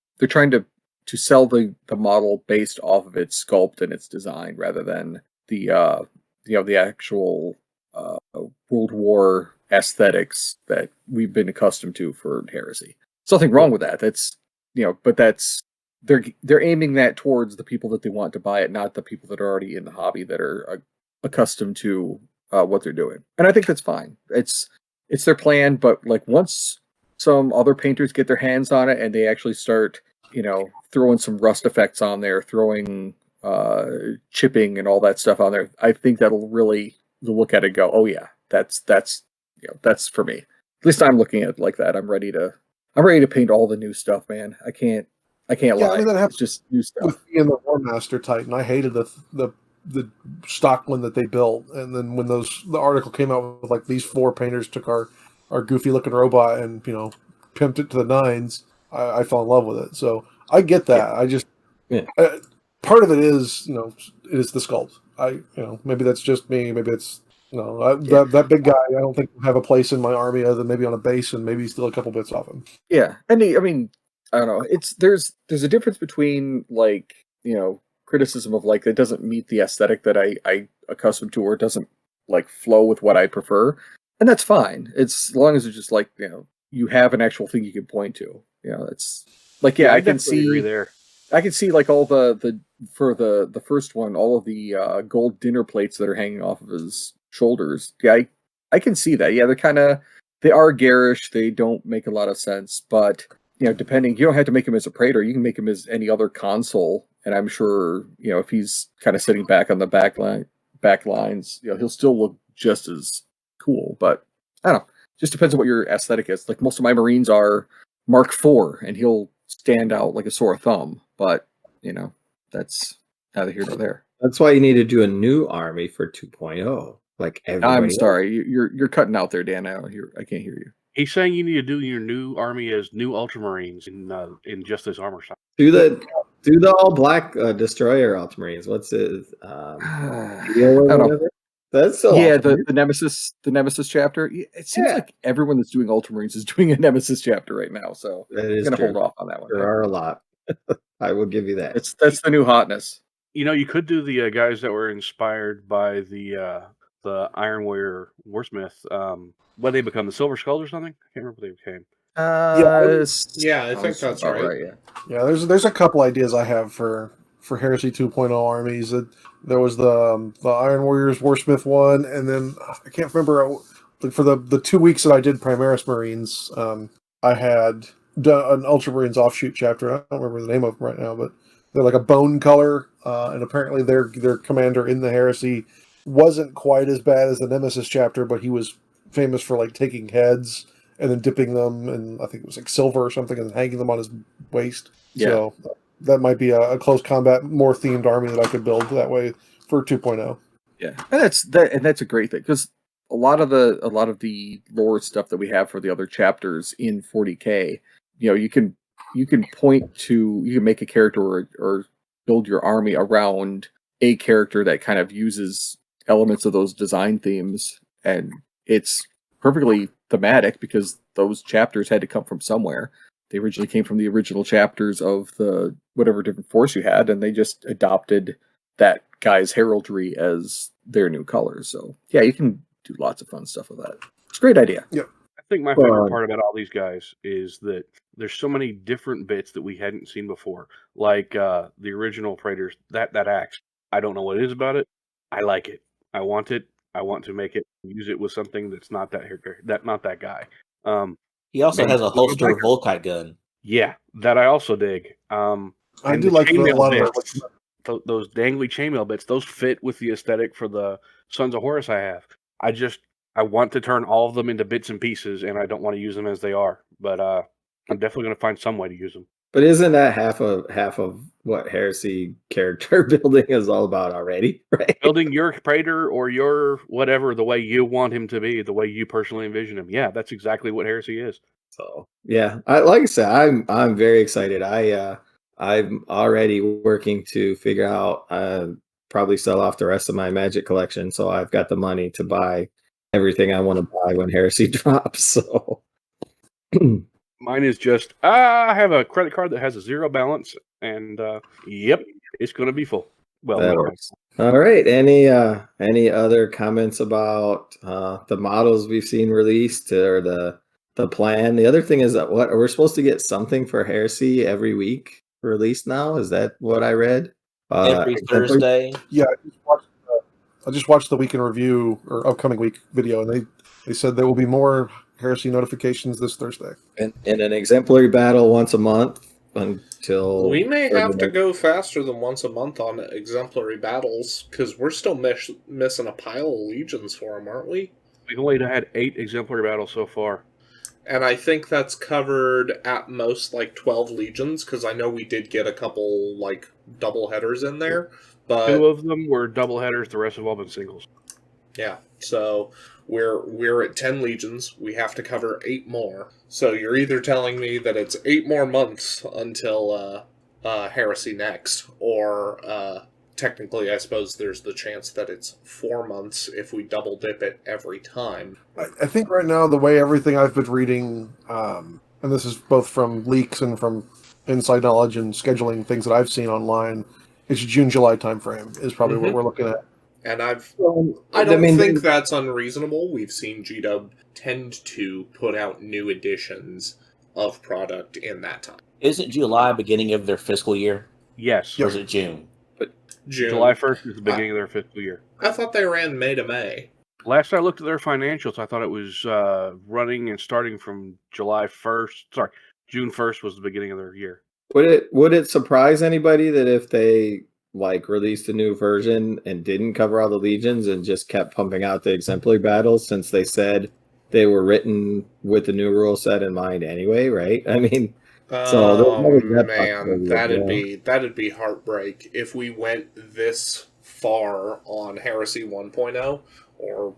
sell the model based off of its sculpt and its design rather than the actual World War aesthetics that we've been accustomed to for heresy. There's nothing wrong with that. That's but that's they're aiming that towards the people that they want to buy it, not the people that are already in the hobby that are accustomed to what they're doing. And I think that's fine. It's their plan, but like once some other painters get their hands on it and they actually start, throwing some rust effects on there, throwing chipping and all that stuff on there, I think that'll really look at it and go, oh yeah, that's for me. At least I'm looking at it like that. I'm ready to paint all the new stuff, man. I can't lie. I mean, that It's just new stuff. With me and the War Master Titan, I hated the stock one that they built, and then when the article came out with like these 4 painters took our goofy looking robot and pimped it to the nines, I fell in love with it. So I get that. I just part of it is it is the sculpt. Maybe that's just me. Maybe it's that big guy. I don't think will have a place in my army other than maybe on a base and maybe still a couple bits off him. Yeah, and I mean, I don't know. There's a difference between like criticism of like it doesn't meet the aesthetic that I accustomed to, or it doesn't like flow with what I prefer, and that's fine. It's as long as it's just like you have an actual thing you can point to. It's like I I can definitely agree see there. I can see like all the for the first one, all of the gold dinner plates that are hanging off of his shoulders. Yeah, I can see that. Yeah, they are garish. They don't make a lot of sense, but depending, you don't have to make him as a praetor. You can make him as any other consul, and I'm sure if he's kind of sitting back on the back lines, he'll still look just as cool. But I don't know. Just depends on what your aesthetic is. Like most of my Marines are Mark IV, and he'll stand out like a sore thumb. But that's neither here nor there. That's why you need to do a new army for 2.0. Like everybody. I'm sorry, you're cutting out there, Dan. I can't hear you. He's saying you need to do your new army as new Ultramarines in just this armor style. Do the all black destroyer Ultramarines. What's it? I don't know. That's still the Nemesis chapter. It seems like everyone that's doing Ultramarines is doing a Nemesis chapter right now. So I'm gonna hold off on that one. There are a lot. I will give you that. That's the new hotness. You could do the guys that were inspired by the Iron Warrior Warsmith. What they become, the Silver Skulls or something? I can't remember what they became. I think that's right. Yeah, there's a couple ideas I have for Heresy 2.0 armies. There was the Iron Warriors Warsmith one, and then I can't remember for the 2 weeks that I did Primaris Marines. I had done an Ultramarines offshoot chapter. I don't remember the name of them right now, but they're like a bone color, and apparently their commander in the Heresy wasn't quite as bad as the Nemesis chapter, but he was famous for like taking heads and then dipping them, and I think it was like silver or something, and hanging them on his waist. Yeah. So that might be a close combat, more themed army that I could build that way for 2.0. Yeah, and that's a great thing, because a lot of the lore stuff that we have for the other chapters in 40K, you can point to, you can make a character or build your army around a character that kind of uses elements of those design themes, and it's perfectly thematic because those chapters had to come from somewhere. They originally came from the original chapters of the whatever different force you had, and they just adopted that guy's heraldry as their new colors. So yeah, you can do lots of fun stuff with that. It's a great idea. Yep. I think my favorite part about all these guys is that there's so many different bits that we hadn't seen before. Like the original Praetors, that axe. I don't know what it is about it. I like it. I want it. I want to make it, use it with something that's not that guy. He also has a holster Volkite gun. Yeah, that I also dig. I do like a lot of those dangly chainmail bits. Those fit with the aesthetic for the Sons of Horus I have. I want to turn all of them into bits and pieces, and I don't want to use them as they are. But I'm definitely going to find some way to use them. But isn't that half of what Heresy character building is all about already? Right? Building your Praetor or your whatever the way you want him to be, the way you personally envision him. Yeah, that's exactly what Heresy is. So yeah, like I said, I'm very excited. I'm already working to figure out probably sell off the rest of my Magic collection, so I've got the money to buy everything I want to buy when Heresy drops. So mine is just I have a credit card that has a 0 balance, and yep, it's going to be full. Well, that works. All right. Any other comments about the models we've seen released or the plan? The other thing is that we're supposed to get something for Heresy every week released now. Is that what I read? Every Thursday. Yeah, I just watched the week in review or upcoming week video, and they said there will be more Heresy notifications this Thursday. And an exemplary battle once a month until we may have to go faster than once a month on exemplary battles because we're still missing a pile of legions for them, aren't we? We've only had 8 exemplary battles so far. And I think that's covered at most like 12 legions, because I know we did get a couple like double headers in there. But 2 of them were double headers, the rest have all been singles. Yeah, so we're at 10 legions. We have to cover 8 more. So you're either telling me that it's 8 more months until Heresy next, or technically, I suppose there's the chance that it's 4 months if we double dip it every time. I think right now, the way everything I've been reading, and this is both from leaks and from inside knowledge and scheduling things that I've seen online, it's June-July timeframe is probably what we're looking at. And I I don't mean, think that's unreasonable. We've seen GW tend to put out new editions of product in that time. Isn't July beginning of their fiscal year? Yes. Or is it June? June. July 1st is the beginning of their fiscal year. I thought they ran May to May. Last I looked at their financials, I thought it was running and starting from July 1st. Sorry, June 1st was the beginning of their year. would it surprise anybody that if they like released a new version and didn't cover all the legions and just kept pumping out the exemplary battles, since they said they were written with the new rule set in mind anyway, right? I mean, so there's Oh always that man, possibility, that'd be heartbreak if we went this far on Heresy 1.0 or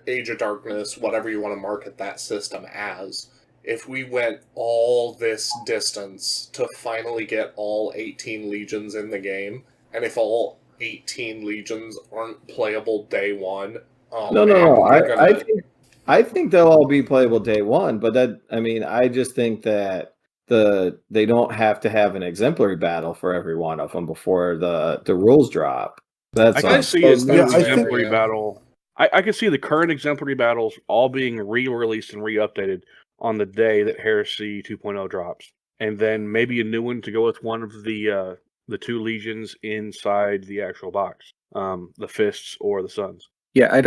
Age of Darkness, whatever you want to market that system as. If we went all this distance to finally get all 18 legions in the game, and if all 18 legions aren't playable day one, oh No, man, no. we're I think they'll all be playable day one, but I just think that they don't have to have an exemplary battle for every one of them before the rules drop. That's I all. can see a new Yeah, I think- exemplary battle. I can see the current exemplary battles all being re-released and re-updated on the day that Heresy 2.0 drops, and then maybe a new one to go with one of the two legions inside the actual box, the Fists or the Suns. Yeah,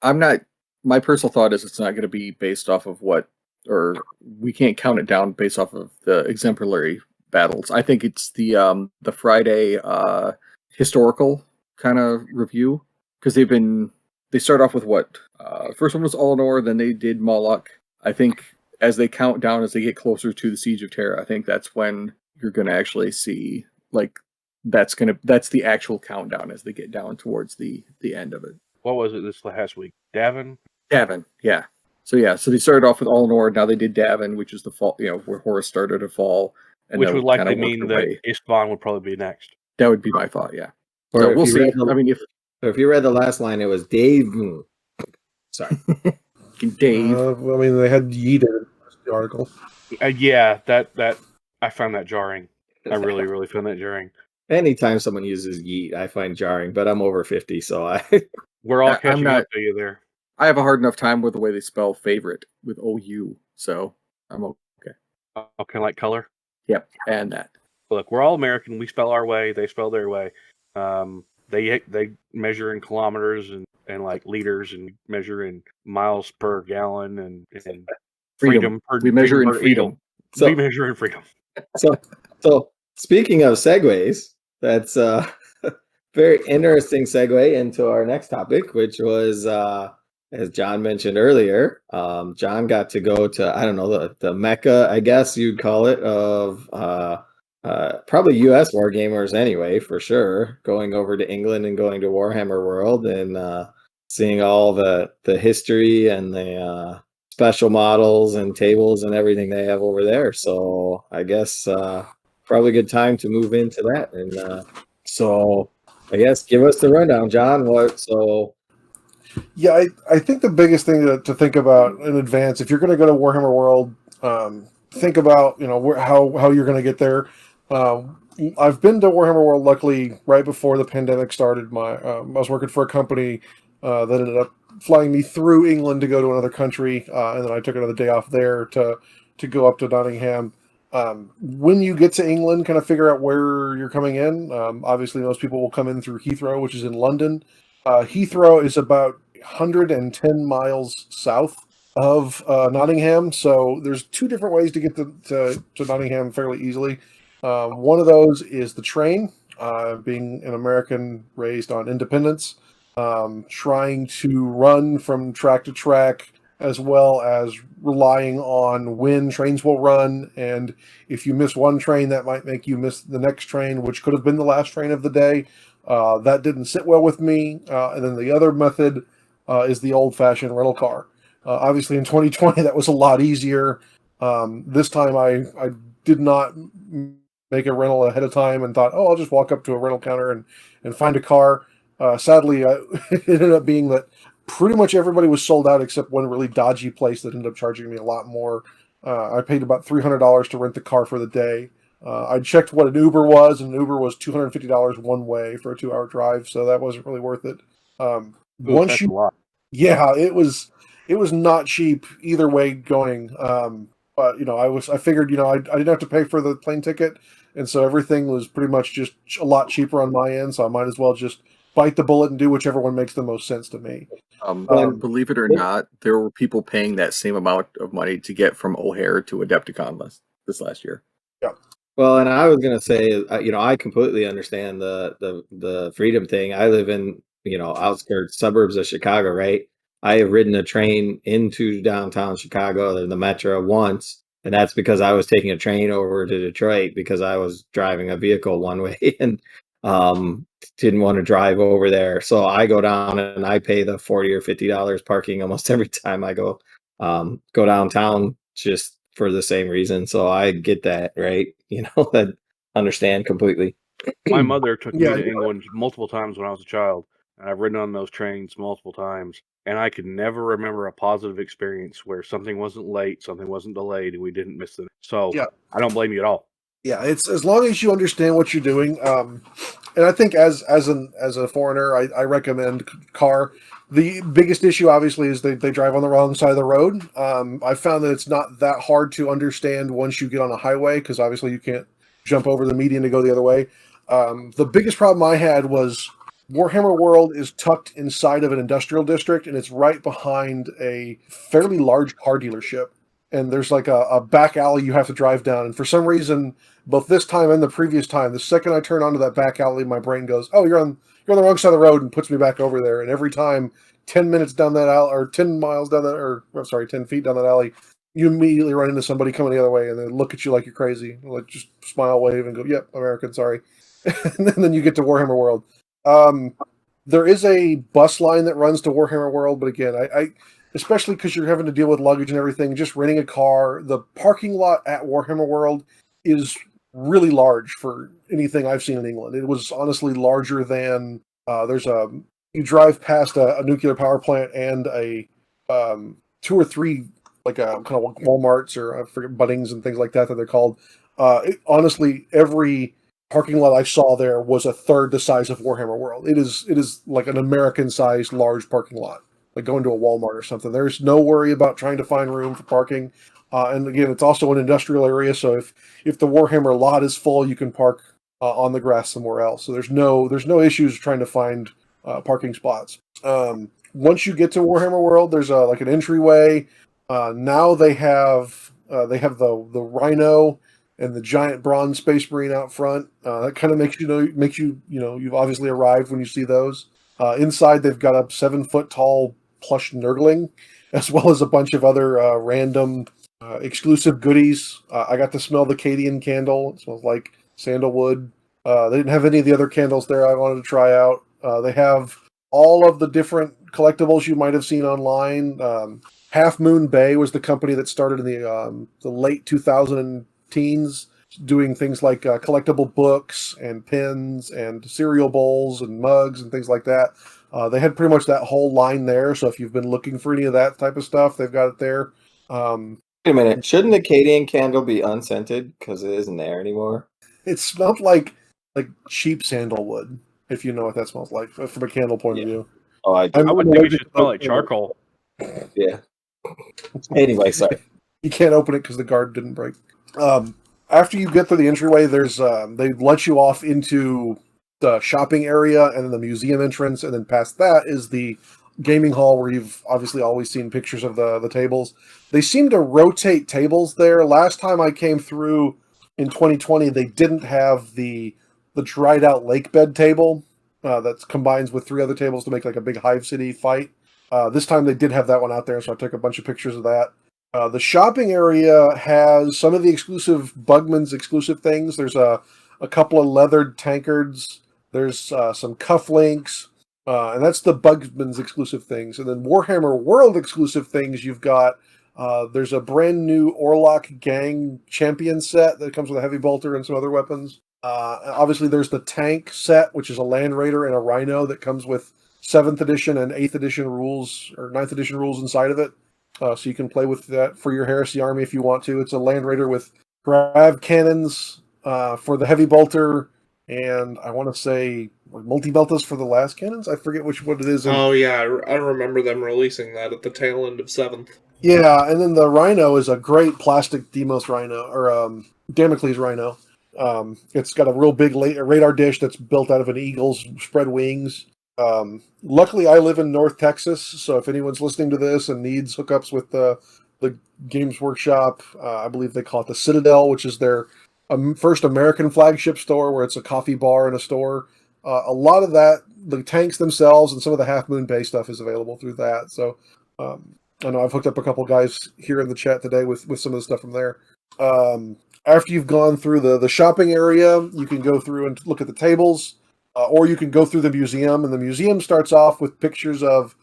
I'm not. My personal thought is it's not going to be based off of or we can't count it down based off of the exemplary battles. I think it's the Friday historical kind of review, because they start off with what first one was Eleanor, then they did Moloch. I think as they count down, as they get closer to the Siege of Terra, I think that's when you're going to actually see like that's the actual countdown as they get down towards the end of it. What was it this last week? Davin? Davin, yeah. So they started off with Eleanor, now they did Davin, which is the fall, where Horus started to fall. And Which then would likely kinda worked mean their that way. Ispan would probably be next. That would be my thought, yeah. Or So if we'll you see. read the- I mean, if you read the last line, it was Dave. Sorry. Dave. I mean, they had Yeet in the article. Yeah, that I found that jarring. I really, really found that jarring. Anytime someone uses yeet, I find jarring, but I'm over 50, so I. We're all I'm catching not- up to you there. I have a hard enough time with the way they spell favorite with OU, so I'm okay. Okay, like color. Yep, and that. Look, we're all American. We spell our way. They spell their way. They measure in kilometers and like liters, and measure in miles per gallon and freedom. We measure in per freedom. eagle. So- We measure in freedom. So speaking of segues, that's a very interesting segue into our next topic, which was, as John mentioned earlier, John got to go to, I don't know, the Mecca, I guess you'd call it, of probably U.S. wargamers anyway, for sure, going over to England and going to Warhammer World and seeing all the history and the special models and tables and everything they have over there. So I guess probably a good time to move into that. And so I guess give us the rundown, John. Yeah, I think the biggest thing to think about in advance, if you're going to go to Warhammer World, think about how you're going to get there. I've been to Warhammer World, luckily, right before the pandemic started. I was working for a company that ended up flying me through England to go to another country, and then I took another day off there to go up to Nottingham. When you get to England, kind of figure out where you're coming in. Obviously, most people will come in through Heathrow, which is in London. Heathrow is about 110 miles south of Nottingham, so there's two different ways to get to Nottingham fairly easily. One of those is the train, being an American raised on independence, trying to run from track to track, as well as relying on when trains will run. And if you miss one train, that might make you miss the next train, which could have been the last train of the day. That didn't sit well with me. And then the other method is the old-fashioned rental car. Obviously, in 2020, that was a lot easier. This time, I did not make a rental ahead of time and thought, I'll just walk up to a rental counter and find a car. Sadly, it ended up being that pretty much everybody was sold out except one really dodgy place that ended up charging me a lot more. I paid about $300 to rent the car for the day. I checked what an Uber was, and an Uber was $250 one way for a 2-hour drive, so that wasn't really worth it. Once That's a you, lot. yeah, it was not cheap either way going. But I figured I didn't have to pay for the plane ticket, and so everything was pretty much just a lot cheaper on my end. So I might as well just bite the bullet and do whichever one makes the most sense to me. Believe it or not, there were people paying that same amount of money to get from O'Hare to Adepticon this last year. Yeah. Well, and I was gonna say, I completely understand the freedom thing. I live in outskirts suburbs of Chicago, right? I have ridden a train into downtown Chicago, the metro once, and that's because I was taking a train over to Detroit because I was driving a vehicle one way and didn't want to drive over there. So I go down and I pay the $40 or $50 parking almost every time I go downtown, just for the same reason. So I get that, right? That understand completely. My mother took me Yeah, to England multiple times when I was a child, and I've ridden on those trains multiple times, and I could never remember a positive experience where something wasn't late, something wasn't delayed, and we didn't miss it. So Yeah. I don't blame you at all. Yeah, it's as long as you understand what you're doing. And I think as a foreigner, I recommend car. The biggest issue, obviously, is they drive on the wrong side of the road. I found that it's not that hard to understand once you get on a highway, because obviously you can't jump over the median to go the other way. The biggest problem I had was Warhammer World is tucked inside of an industrial district, and it's right behind a fairly large car dealership. And there's like a back alley you have to drive down. And for some reason, both this time and the previous time, the second I turn onto that back alley, my brain goes, "Oh, you're on the wrong side of the road," and puts me back over there. And every time, 10 minutes down that alley, or 10 miles down that, or I'm sorry, 10 feet down that alley, you immediately run into somebody coming the other way, and they look at you like you're crazy, like just smile, wave, and go, "Yep, American, sorry." And then you get to Warhammer World. There is a bus line that runs to Warhammer World, but again, I especially because you're having to deal with luggage and everything, just renting a car. The parking lot at Warhammer World is really large for anything I've seen in England. It was honestly larger than you drive past a nuclear power plant and a 2 or 3 like kind of Walmarts, or I forget, Bunnings and things like that they're called. Honestly, every parking lot I saw there was a third the size of Warhammer World. It is like an American-sized large parking lot, like going to a Walmart or something. There's no worry about trying to find room for parking. And again, it's also an industrial area, so if the Warhammer lot is full, you can park on the grass somewhere else. So there's no issues trying to find parking spots. Once you get to Warhammer World, there's like an entryway. Now they have the Rhino and the giant bronze Space Marine out front. That kind of makes you've obviously arrived when you see those. Inside, they've got a 7-foot tall plush Nurgling, as well as a bunch of other random exclusive goodies. I got to smell the Cadian candle. It smells like sandalwood. They didn't have any of the other candles there I wanted to try out. They have all of the different collectibles you might have seen online. Half Moon Bay was the company that started in the late 2000 teens, doing things like collectible books and pins and cereal bowls and mugs and things like that. They had pretty much that whole line there. So if you've been looking for any of that type of stuff, they've got it there. Wait a minute, shouldn't the Cadian candle be unscented because it isn't there anymore? It smelled like cheap sandalwood, if you know what that smells like from a candle point of view. Oh, I do. I would think it should smell like charcoal. Yeah. Anyway, sorry. You can't open it because the guard didn't break. After you get through the entryway, there's they let you off into the shopping area and then the museum entrance, and then past that is the gaming hall where you've obviously always seen pictures of the tables. They seem to rotate tables there. Last time I came through in 2020, they didn't have the dried out lake bed table that combines with 3 other tables to make like a big Hive City fight. This time they did have that one out there, so I took a bunch of pictures of that. The shopping area has some of the exclusive Bugman's exclusive things. There's a couple of leathered tankards. There's some cufflinks, and that's the Bugman's exclusive things. And then Warhammer World exclusive things, you've got there's a brand new Orlok Gang champion set that comes with a heavy bolter and some other weapons. Obviously, there's the tank set, which is a Land Raider and a Rhino that comes with 7th edition and 8th edition rules, or 9th edition rules inside of it. So you can play with that for your Heresy army if you want to. It's a Land Raider with grav cannons for the heavy bolter and I want to say multi-beltas for the last cannons. I forget which one it is. Oh yeah, I remember them releasing that at the tail end of 7th. Yeah, and then the Rhino is a great plastic Demos Rhino, or Damocles Rhino. It's got a real big radar dish that's built out of an eagle's spread wings. Luckily, I live in North Texas, so if anyone's listening to this and needs hookups with the Games Workshop, I believe they call it the Citadel, which is their first American flagship store, where it's a coffee bar and a store. A lot of that, the tanks themselves and some of the Half Moon Bay stuff is available through that. So I know I've hooked up a couple guys here in the chat today with some of the stuff from there. After you've gone through the shopping area, you can go through and look at the tables, or you can go through the museum. And the museum starts off with pictures of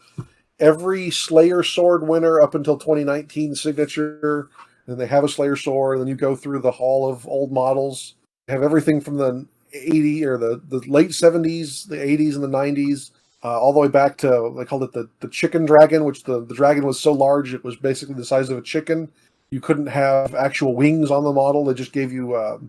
every Slayer sword winner up until 2019 signature. And they have a Slayer sword. And then you go through the hall of old models. They have everything from the 80 or the late 70s, the 80s, and the 90s. All the way back to, they called it the chicken dragon, which the dragon was so large it was basically the size of a chicken. You couldn't have actual wings on the model. They just gave you a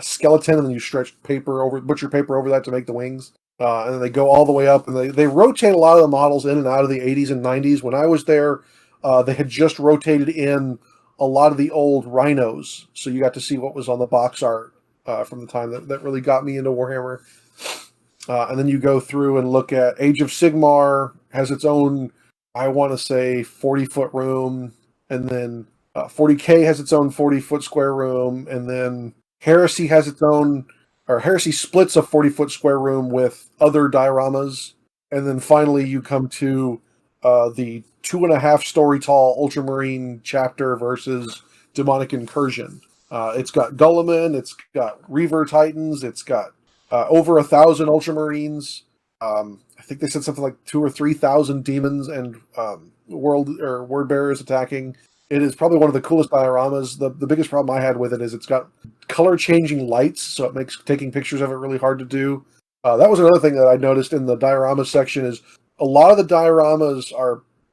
skeleton, and then you stretched butcher paper over that to make the wings. And then they go all the way up, and they rotate a lot of the models in and out of the 80s and 90s. When I was there, they had just rotated in a lot of the old rhinos, so you got to see what was on the box art from the time that really got me into Warhammer. And then you go through and look at Age of Sigmar has its own, I want to say, 40-foot room, and then 40K has its own 40-foot square room, and then Heresy has its own, or Heresy splits a 40-foot square room with other dioramas, and then finally you come to the 2.5-story tall Ultramarine chapter versus Demonic Incursion. It's got Guilliman, it's got Reaver Titans, it's got over 1,000 Ultramarines. I think they said something like 2,000 or 3,000 demons and word bearers attacking. It is probably one of the coolest dioramas. The biggest problem I had with it is it's got color changing lights, so it makes taking pictures of it really hard to do. That was another thing that I noticed in the diorama section is a lot of the dioramas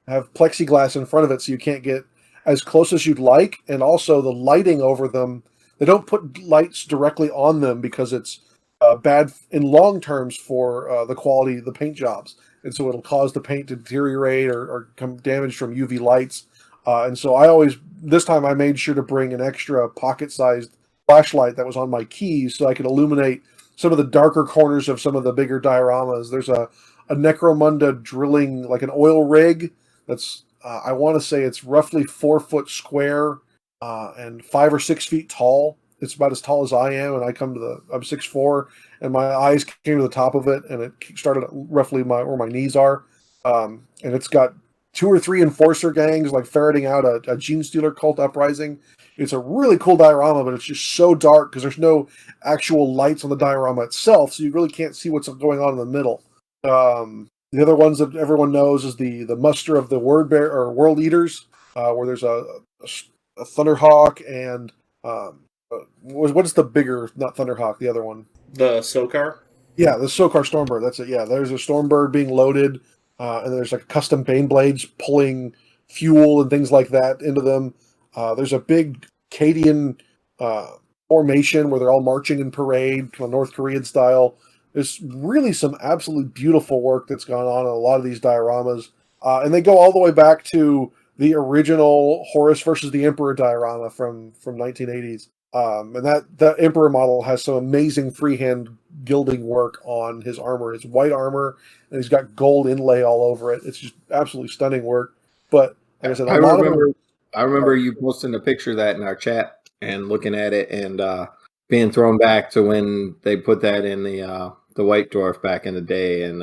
have plexiglass in front of it, so you can't get as close as you'd like, and also the lighting over them. They don't put lights directly on them because it's bad in long terms for the quality of the paint jobs, and so it'll cause the paint to deteriorate or come damaged from UV lights. And so this time I made sure to bring an extra pocket-sized flashlight that was on my keys so I could illuminate some of the darker corners of some of the bigger dioramas. There's a Necromunda drilling like an oil rig that's, I want to say it's roughly 4 foot square and 5 or 6 feet tall. It's about as tall as I am, and I'm 6'4", and my eyes came to the top of it, and it started roughly where my knees are. And it's got 2 or 3 enforcer gangs like ferreting out a Gene Stealer cult uprising. It's a really cool diorama, but it's just so dark because there's no actual lights on the diorama itself, so you really can't see what's going on in the middle. The other ones that everyone knows is the muster of the World Eaters, where there's a Thunderhawk and what is the bigger, not Thunderhawk, the other one? The Sokar? Yeah, the Sokar Stormbird. That's it. Yeah, there's a Stormbird being loaded, and there's like custom Bane blades pulling fuel and things like that into them. There's a big Cadian formation where they're all marching in parade, kind of North Korean style. There's really some absolutely beautiful work that's gone on in a lot of these dioramas. And they go all the way back to the original Horus versus the Emperor diorama from 1980s. And that Emperor model has some amazing freehand gilding work on his armor. It's white armor, and he's got gold inlay all over it. It's just absolutely stunning work. But like I said, I remember you posting a picture of that in our chat and looking at it and being thrown back to when they put that in the White Dwarf back in the day, and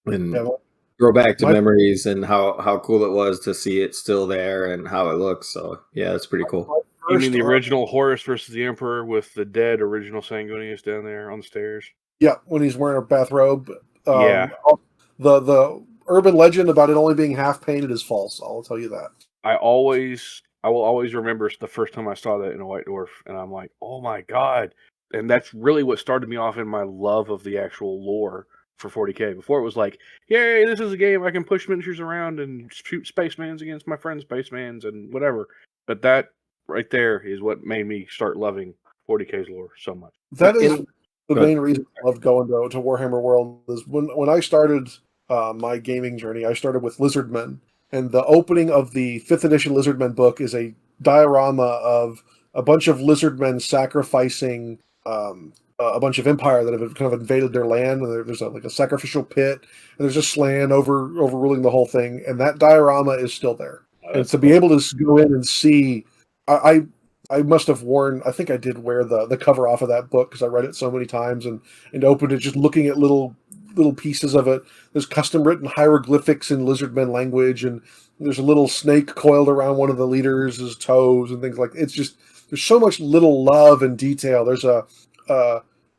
go back to memories and how cool it was to see it still there and how it looks. So yeah, it's pretty cool. You mean the original Horus versus the Emperor with the dead original Sanguinius down there on the stairs? Yeah, when he's wearing a bathrobe. Yeah. The urban legend about it only being half painted is false. I'll tell you that. I will always remember the first time I saw that in a White Dwarf, and I'm like, oh my god. And that's really what started me off in my love of the actual lore for 40K. Before it was like, yay, this is a game I can push miniatures around and shoot spacemans against my friends' spacemans and whatever. But that right there is what made me start loving 40K's lore so much. That is the Good. main reason I love going to Warhammer World is when I started my gaming journey, I started with Lizardmen, and the opening of the 5th edition Lizardmen book is a diorama of a bunch of Lizardmen sacrificing a bunch of Empire that have kind of invaded their land, and there's like a sacrificial pit, and there's a Slan overruling the whole thing, and that diorama is still there. And to be able to go in and see, I must have worn, I think I did wear the cover off of that book because I read it so many times and opened it just looking at little pieces of it. There's custom written hieroglyphics in Lizardmen language, and there's a little snake coiled around one of the leaders' toes and things like that. It's just, there's so much little love and detail. There's a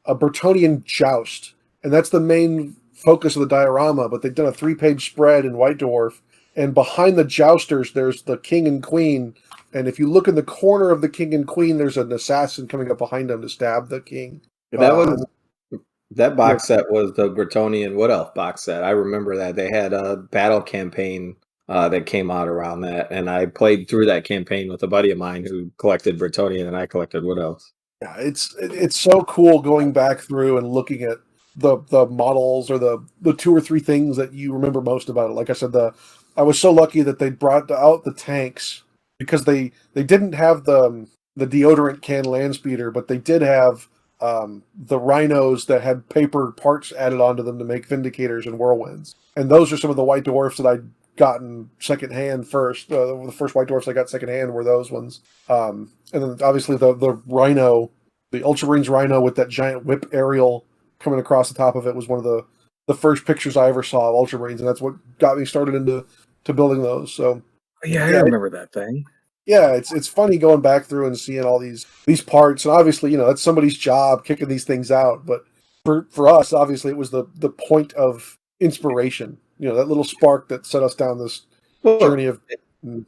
Bretonnian joust, and that's the main focus of the diorama, but they've done a 3-page spread in White Dwarf, and behind the jousters there's the king and queen. And if you look in the corner of the king and queen, there's an assassin coming up behind them to stab the king. That box set was the Bretonnian Wood Elf box set. I remember that. They had a battle campaign that came out around that, and I played through that campaign with a buddy of mine who collected Bretonnian, and I collected Wood Elves. Yeah, it's so cool going back through and looking at the models or the 2 or 3 things that you remember most about it. Like I said, I was so lucky that they brought out the tanks, because they didn't have the deodorant can land speeder, but they did have the rhinos that had paper parts added onto them to make Vindicators and Whirlwinds. And those are some of the White Dwarfs that I'd gotten secondhand first. The first White Dwarfs I got secondhand were those ones. And then obviously the rhino, the Ultramarines rhino with that giant whip aerial coming across the top of it was one of the first pictures I ever saw of Ultramarines, and that's what got me started into building those. So Yeah, I remember that thing. yeah, it's funny going back through and seeing all these parts, and obviously, that's somebody's job kicking these things out. But for us, obviously, it was the point of inspiration. That little spark that set us down this journey of and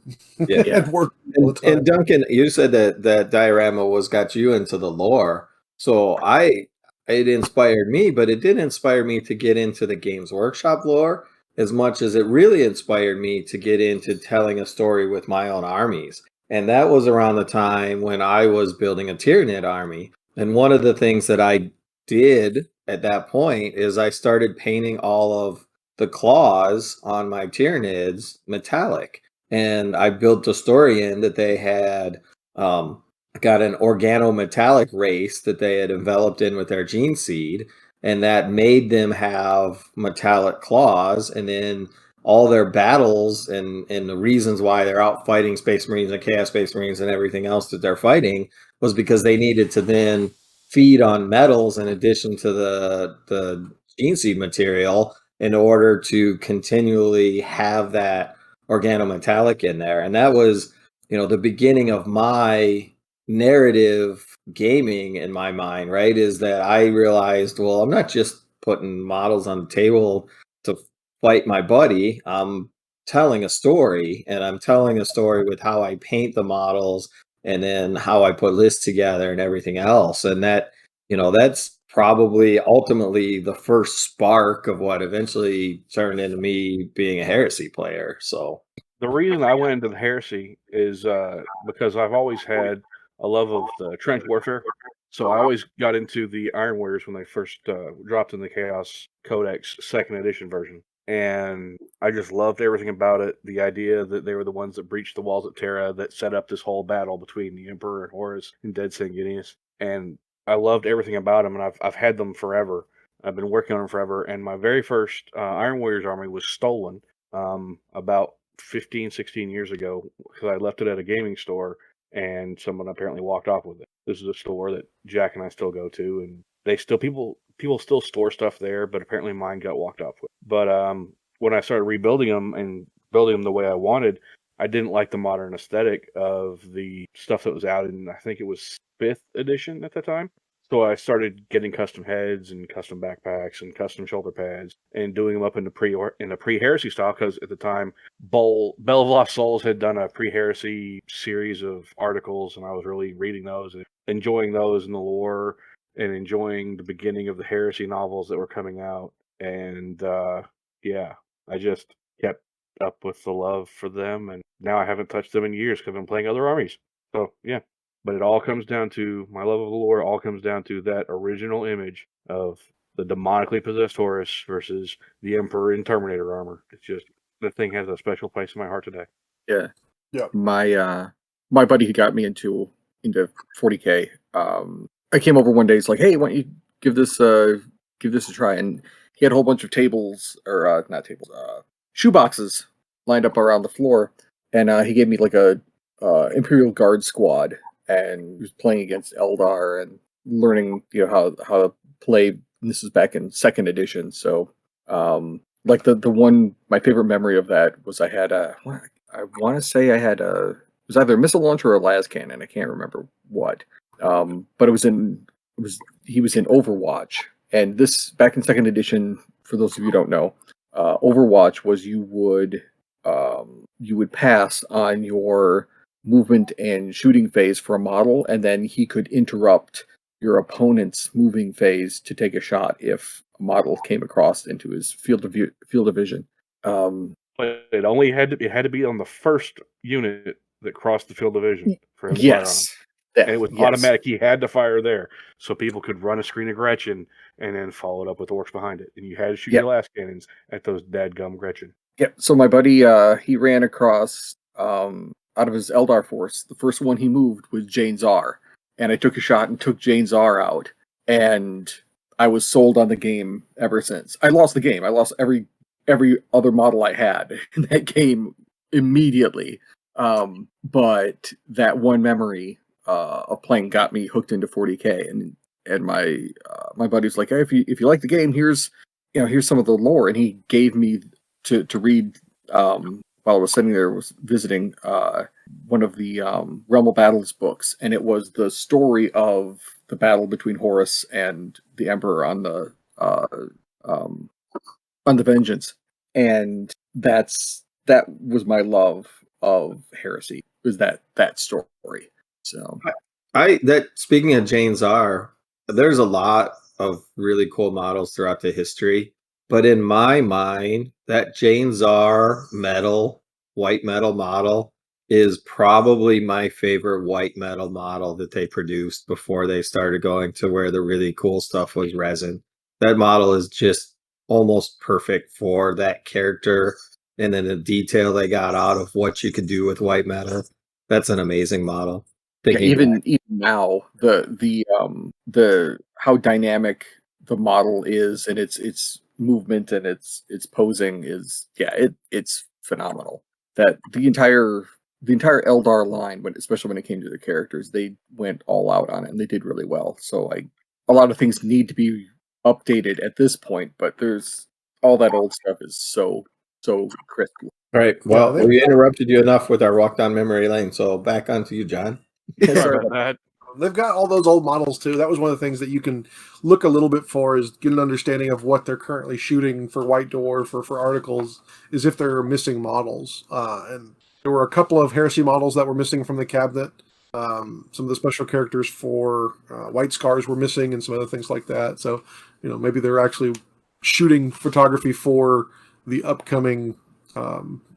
work all the time. And Duncan, you said that diorama got you into the lore. So it inspired me, but it didn't inspire me to get into the Games Workshop lore as much as it really inspired me to get into telling a story with my own armies. And that was around the time when I was building a Tyranid army. And one of the things that I did at that point is I started painting all of the claws on my Tyranids metallic. And I built a story in that they had got an organometallic race that they had enveloped in with their gene seed, and that made them have metallic claws. And then all their battles and the reasons why they're out fighting Space Marines and Chaos Space Marines and everything else that they're fighting was because they needed to then feed on metals in addition to the gene seed material in order to continually have that organometallic in there. And that was, the beginning of my narrative gaming in my mind, right? Is that I realized, well, I'm not just putting models on the table to fight my buddy. I'm telling a story, and I'm telling a story with how I paint the models and then how I put lists together and everything else. And that, that's probably ultimately the first spark of what eventually turned into me being a heresy player. So the reason I went into the heresy is because I've always had a love of the trench warfare. So I always got into the Iron Warriors when they first dropped in the Chaos Codex 2nd edition version. And I just loved everything about it. The idea that they were the ones that breached the walls of Terra, that set up this whole battle between the Emperor and Horus and Dead Sanguinius. And I loved everything about them, and I've had them forever. I've been working on them forever. And my very first Iron Warriors army was stolen about 15, 16 years ago, because I left it at a gaming store and someone apparently walked off with it. This is a store that Jack and I still go to, and they still people still store stuff there, but apparently mine got walked off with. But when I started rebuilding them and building them the way I wanted, I didn't like the modern aesthetic of the stuff that was out in, I think it was 5th edition at the time. So I started getting custom heads and custom backpacks and custom shoulder pads and doing them up in the pre-heresy style, because at the time Bell of Lost Souls had done a pre-heresy series of articles, and I was really reading those and enjoying those in the lore and enjoying the beginning of the heresy novels that were coming out. And I just kept up with the love for them, and now I haven't touched them in years because I've been playing other armies. So yeah. But it all comes down to my love of the lore. All comes down to that original image of the demonically possessed Horus versus the Emperor in Terminator armor. It's just the thing has a special place in my heart today. Yeah. Yeah. My buddy who got me into 40K. I came over one day. He's like, "Hey, why don't you give this a try?" And he had a whole bunch of tables, or not tables, shoe boxes lined up around the floor, and he gave me like a Imperial Guard squad, and he was playing against Eldar and learning, how to play. And this is back in 2nd edition, so like the one, my favorite memory of that was I want to say I had it was either a missile launcher or a las cannon. I can't remember what. But he was in Overwatch, and this back in 2nd edition. For those of you who don't know, Overwatch was you would pass on your movement and shooting phase for a model, and then he could interrupt your opponent's moving phase to take a shot if a model came across into his field of vision. But it only had to be on the first unit that crossed the field of vision for him to fire on him. And it was automatic. He had to fire there, so people could run a screen of Gretchen and then follow it up with orcs behind it. And you had to shoot your last cannons at those dadgum Gretchen. Yep. So my buddy, he ran across out of his Eldar force. The first one he moved was Jane Czar, and I took a shot and took Jane Czar out. And I was sold on the game ever since. I lost the game. I lost every other model I had in that game immediately. But that one memory of playing got me hooked into 40K, and my buddy was like, "Hey, if you like the game, here's some of the lore," and he gave me to read while I was sitting there, was visiting one of the Realm of Battles books, and it was the story of the battle between Horus and the Emperor on the Vengeance, and that was my love of heresy, was that story. So speaking of Jane Czar, there's a lot of really cool models throughout the history, but in my mind, that Jane Czar white metal model is probably my favorite white metal model that they produced before they started going to where the really cool stuff was resin. That model is just almost perfect for that character, and then the detail they got out of what you could do with white metal. That's an amazing model. Even now, the how dynamic the model is, and its movement and its posing is, it's phenomenal. That the entire Eldar line, especially when it came to the characters, they went all out on it, and they did really well. So a lot of things need to be updated at this point, but there's all that old stuff is so crisp. All right. Well, we interrupted you enough with our walk down memory lane, so back onto you, John. Sorry about that. They've got all those old models too. That was one of the things that you can look a little bit for, is get an understanding of what they're currently shooting for White Dwarf or for articles, is if they're missing models. And there were a couple of heresy models that were missing from the cabinet. Some of the special characters for White Scars were missing, and some other things like that. So, maybe they're actually shooting photography for the upcoming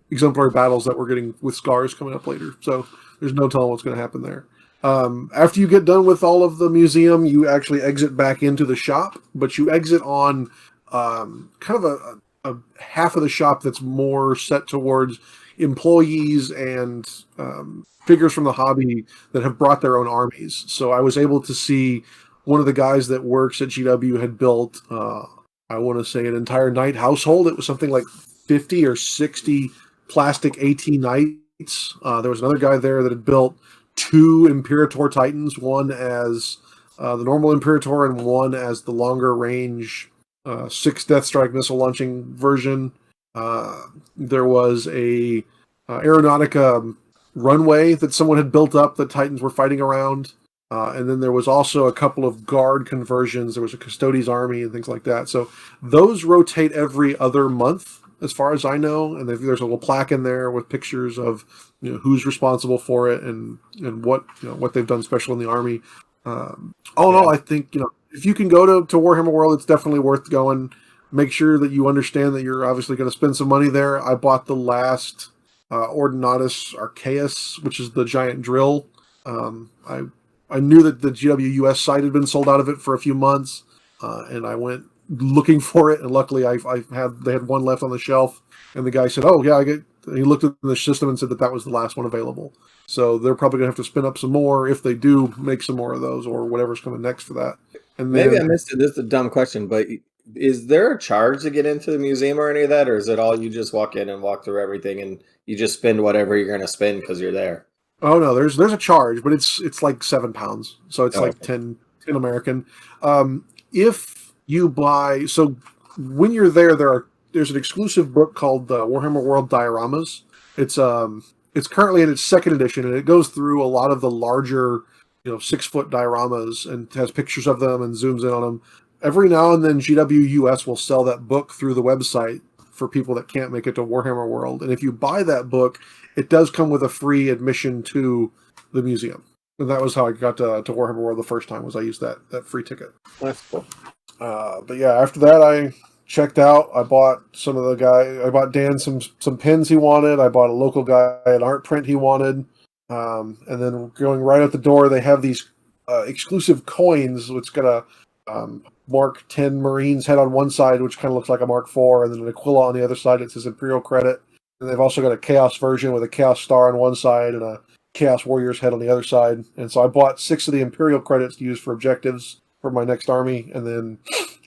exemplary battles that we're getting with Scars coming up later. So there's no telling what's going to happen there. After you get done with all of the museum, you actually exit back into the shop, but you exit on kind of a half of the shop that's more set towards employees and figures from the hobby that have brought their own armies. So I was able to see one of the guys that works at GW had built, I want to say, an entire knight household. It was something like 50 or 60 plastic AT knights. There was another guy there that had built 2 Imperator Titans, one as the normal Imperator and one as the longer range 6 Death Strike missile launching version. There was a Aeronautica runway that someone had built up that Titans were fighting around. And then there was also a couple of guard conversions. There was a Custodes army and things like that. So those rotate every other month, as far as I know. And there's a little plaque in there with pictures of who's responsible for it and what what they've done special in the army. All in all, I think if you can go to Warhammer World, it's definitely worth going. Make sure that you understand that you're obviously going to spend some money there. I bought the last Ordinatus Archaeus, which is the giant drill. I knew that the GW US site had been sold out of it for a few months, and I went looking for it, and luckily they had one left on the shelf, and the guy said, "Oh yeah, he looked at the system and said that was the last one available. So they're probably gonna have to spin up some more if they do make some more of those or whatever's coming next for that." And then, Maybe I missed it. This is a dumb question, but is there a charge to get into the museum or any of that, or is it all you just walk in and walk through everything and you just spend whatever you're going to spend because you're there? oh no, there's a charge, but it's like £7, so it's Oh, like okay. 10 American. If you buy, so when you're there's an exclusive book called Warhammer World Dioramas. It's currently in its second edition, and it goes through a lot of the larger, 6-foot dioramas and has pictures of them and zooms in on them. Every now and then, GW US will sell that book through the website for people that can't make it to Warhammer World. And if you buy that book, it does come with a free admission to the museum. And that was how I got to Warhammer World the first time, was I used that free ticket. That's cool. But yeah, after that, I checked out. I bought I bought Dan some pins he wanted. I bought a local guy an art print he wanted. And then going right out the door, they have these exclusive coins, which got a Mark 10 Marines head on one side, which kind of looks like a Mark 4, and then an Aquila on the other side. It says Imperial Credit. And they've also got a Chaos version with a Chaos Star on one side and a Chaos Warrior's head on the other side. And so I bought 6 of the Imperial credits to use for objectives for my next army, and then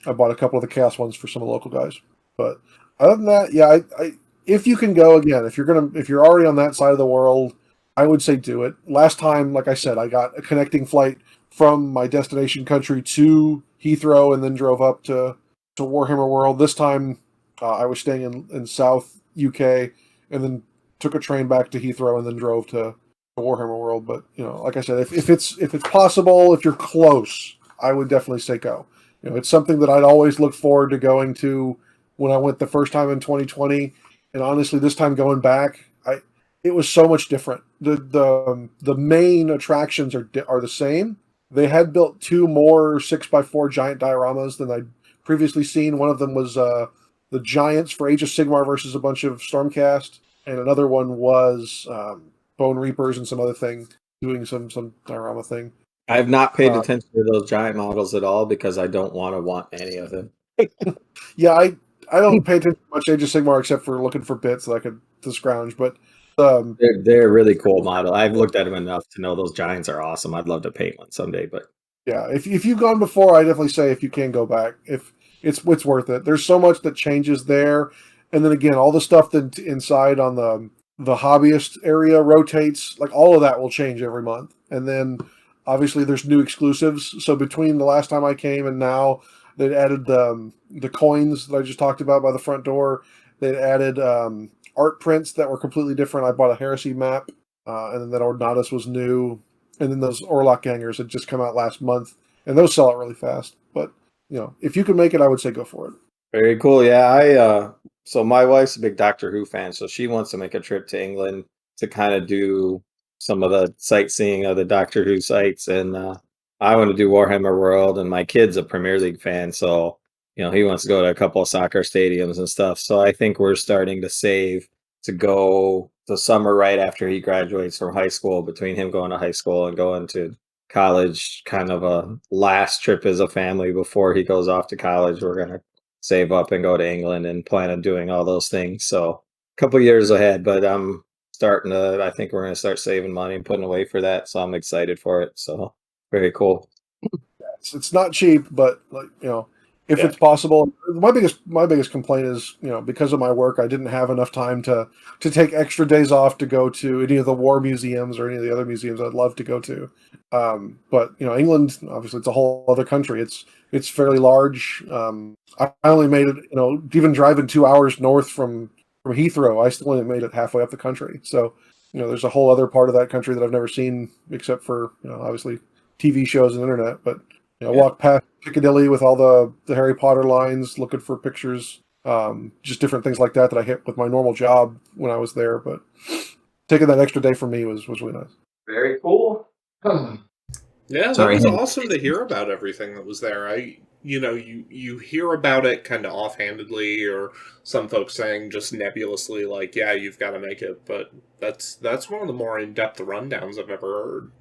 I bought a couple of the Chaos ones for some of the local guys. But other than that, yeah, I if you can go again, if you're already on that side of the world, I would say do it. Last time, like I said, I got a connecting flight from my destination country to Heathrow and then drove up to Warhammer World. This time, I was staying in South UK and then took a train back to Heathrow and then drove to Warhammer World. But like I said, if it's possible, if you're close, I would definitely say go. It's something that I'd always look forward to going to when I went the first time in 2020, and honestly, this time going back, it was so much different. The main attractions are the same. They had built 2 more 6x4 giant dioramas than I'd previously seen. One of them was the Giants for Age of Sigmar versus a bunch of Stormcast, and another one was Bone Reapers and some other thing doing some diorama thing. I have not paid attention to those giant models at all because I don't want any of them. Yeah, I don't pay attention to much Age of Sigmar except for looking for bits that I could to scrounge, but They're a really cool model. I've looked at them enough to know those giants are awesome. I'd love to paint one someday, but yeah, if you've gone before, I definitely say if you can go back, if it's worth it. There's so much that changes there, and then again, all the stuff that inside on the hobbyist area rotates. Like all of that will change every month, and then obviously there's new exclusives. So between the last time I came and now, they'd added the coins that I just talked about by the front door. They'd added art prints that were completely different. I bought a Heresy map, and then that Ornatus was new. And then those Orlok gangers had just come out last month, and those sell out really fast. But if you can make it, I would say go for it. very cool. Yeah, so my wife's a big Doctor Who fan, so she wants to make a trip to England to kind of do some of the sightseeing of the Doctor Who sites, and I want to do Warhammer World, and my kid's a Premier League fan, so he wants to go to a couple of soccer stadiums and stuff. So I think we're starting to save to go the summer right after he graduates from high school, between him going to high school and going to college, kind of a last trip as a family before he goes off to college. We're going to save up and go to England and plan on doing all those things. So a couple years ahead, but I think we're going to start saving money and putting away for that. So I'm excited for it. So very cool. It's not cheap, but if it's possible. My biggest complaint is, because of my work, I didn't have enough time to take extra days off to go to any of the war museums or any of the other museums I'd love to go to. But England, obviously, it's a whole other country. It's fairly large. I only made it, even driving 2 hours north from Heathrow, I still only made it halfway up the country. So, there's a whole other part of that country that I've never seen except for, obviously TV shows and internet. But walk past Piccadilly with all the Harry Potter lines, looking for pictures, just different things like that I hit with my normal job when I was there. But taking that extra day for me was really nice. Very cool. Yeah, that was awesome to hear about everything that was there. You hear about it kind of offhandedly, or some folks saying just nebulously, like, yeah, you've got to make it. But that's one of the more in-depth rundowns I've ever heard.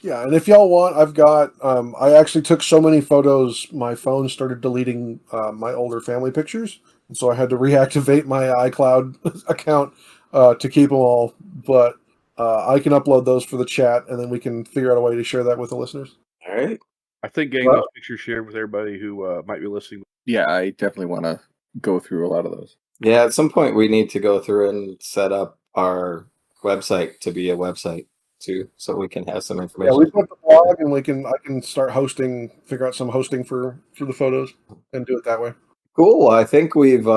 Yeah, and if y'all want, I've got. I actually took so many photos, my phone started deleting my older family pictures, and so I had to reactivate my iCloud account to keep them all. But I can upload those for the chat, and then we can figure out a way to share that with the listeners. All right. I think getting those pictures shared with everybody who might be listening. Yeah, I definitely want to go through a lot of those. Yeah, at some point we need to go through and set up our website to be a website too, so we can have some Yeah, information. we've got the blog, and I can start hosting, figure out some hosting for the photos, and do it that way. Cool. I think we've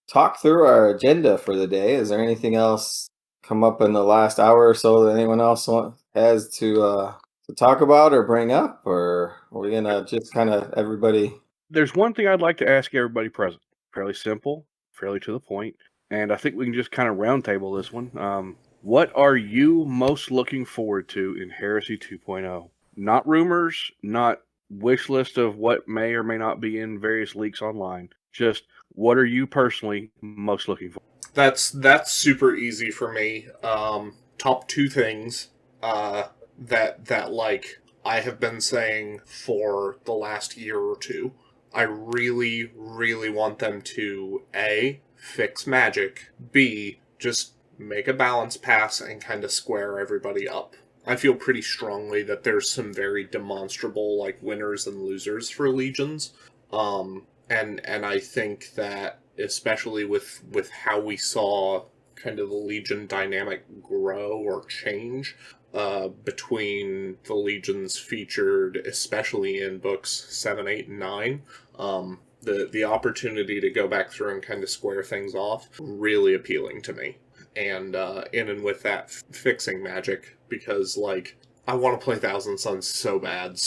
talked through our agenda for the day. Is there anything else come up in the last hour or so that anyone else has to talk about or bring up, or are we gonna just kind of everybody? There's one thing I'd like to ask everybody present. Fairly simple, fairly to the point, and I think we can just kind of roundtable this one. What are you most looking forward to in Heresy 2.0? Not rumors, not wish list of what may or may not be in various leaks online. Just what are you personally most looking for? That's super easy for me. Top two things that like I have been saying for the last year or two. I really, really want them to A, fix magic, B, just make a balance pass and kind of square everybody up. I feel pretty strongly that there's some very demonstrable like winners and losers for legions. And I think that especially with how we saw kind of the Legion dynamic grow or change between the legions featured, especially in books 7, 8, and 9. The opportunity to go back through and kind of square things off really appealing to me, and in and with that fixing magic, because like I want to play Thousand Suns so bad,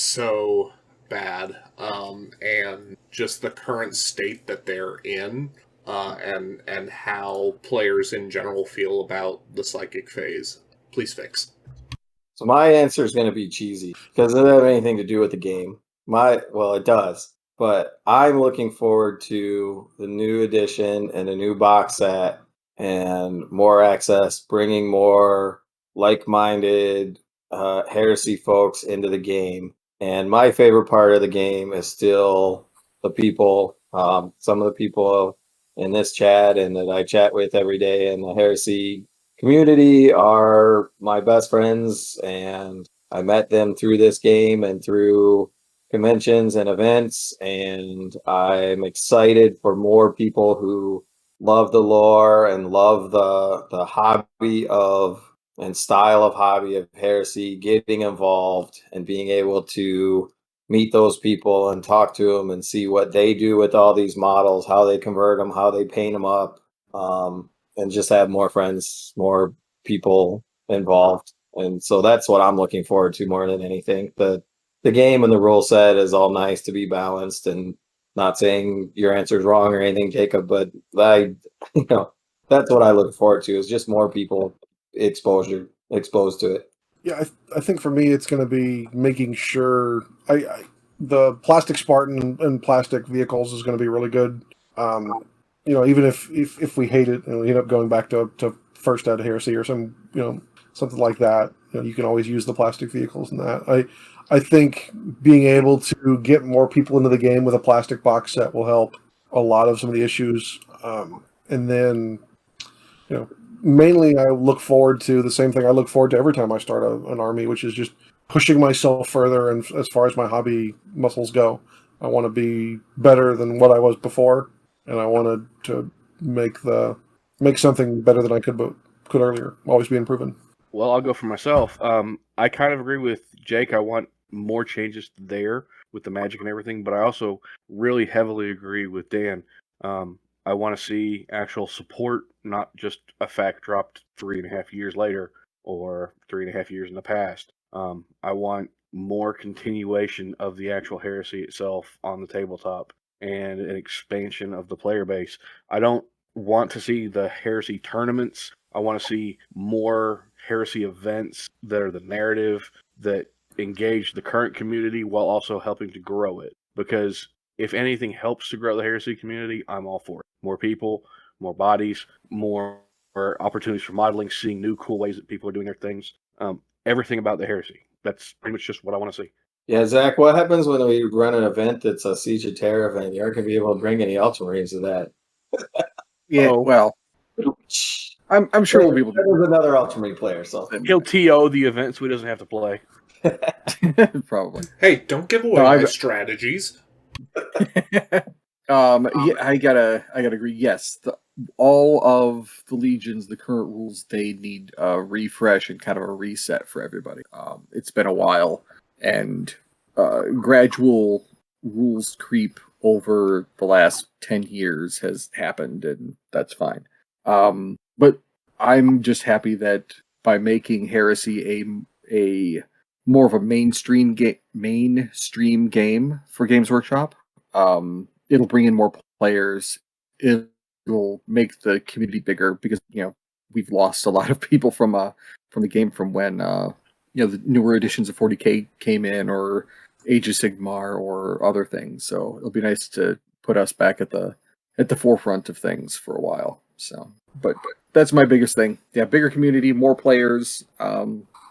and just the current state that they're in, and how players in general feel about the psychic phase. Please fix. So my answer is going to be cheesy because it doesn't have anything to do with the game. Well, it does, but I'm looking forward to the new edition and a new box set and more access, bringing more like-minded heresy folks into the game. And my favorite part of the game is still the people, some of the people in this chat and that I chat with every day in the heresy community are my best friends, and I met them through this game and through conventions and events, and I'm excited for more people who love the lore and love the hobby of and style of hobby of heresy getting involved and being able to meet those people and talk to them and see what they do with all these models, how they convert them, how they paint them up, and just have more friends, more people involved. And so that's what I'm looking forward to more than anything. The game and the rule set is all nice to be balanced, and not saying your answer is wrong or anything, Jacob, but that's what I look forward to is just more people exposed to it. Yeah, I think for me it's going to be making sure the plastic Spartan and plastic vehicles is going to be really good. Even if we hate it and we end up going back to first ed heresy or something like that, you can always use the plastic vehicles in that. I think being able to get more people into the game with a plastic box set will help a lot of some of the issues. And then, mainly I look forward to the same thing I look forward to every time I start an army, which is just pushing myself further. And as far as my hobby muscles go, I want to be better than what I was before, and I wanted to make something better than I could earlier. Always be improving. Well, I'll go for myself. I kind of agree with Jake. I want more changes there with the magic and everything, but I also really heavily agree with Dan. I want to see actual support, not just a fact dropped 3.5 years later or 3.5 years in the past. I want more continuation of the actual heresy itself on the tabletop and an expansion of the player base. I don't want to see the heresy tournaments. I want to see more heresy events that are the narrative that engage the current community while also helping to grow it. Because if anything helps to grow the heresy community, I'm all for it. More people, more bodies, more opportunities for modeling, seeing new cool ways that people are doing their things. Everything about the heresy. That's pretty much just what I want to see. Yeah, Zach, what happens when we run an event that's a Siege of Terror event? You aren't going to be able to bring any Ultramarines to that. Yeah, Uh-oh. well, I'm sure we'll be able to. There's another Ultramarine player, so. He'll TO the event so he doesn't have to play. Probably. Hey, don't give away my strategies. Yeah, I gotta agree. Yes, all of the legions, the current rules, they need a refresh and kind of a reset for everybody. It's been a while, and gradual rules creep over the last 10 years has happened, and that's fine. But I'm just happy that by making Heresy a more of a mainstream game for Games Workshop, it'll bring in more players. It'll make the community bigger because we've lost a lot of people from the game from when the newer editions of 40K came in, or Age of Sigmar, or other things. So it'll be nice to put us back at the forefront of things for a while. So, but that's my biggest thing. Yeah, bigger community, more players,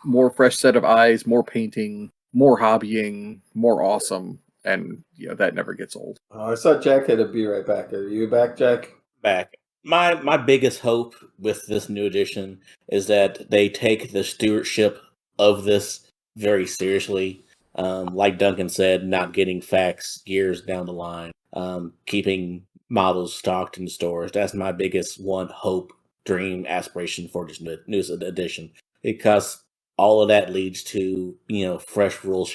more fresh set of eyes, more painting, more hobbying, more awesome. And that never gets old. I saw Jack had to be right back. Are you back, Jack? Back. My biggest hope with this new edition is that they take the stewardship of this very seriously. Like Duncan said, not getting facts years down the line, keeping models stocked in stores. That's my biggest one hope, dream, aspiration for this new edition, because all of that leads to fresh rules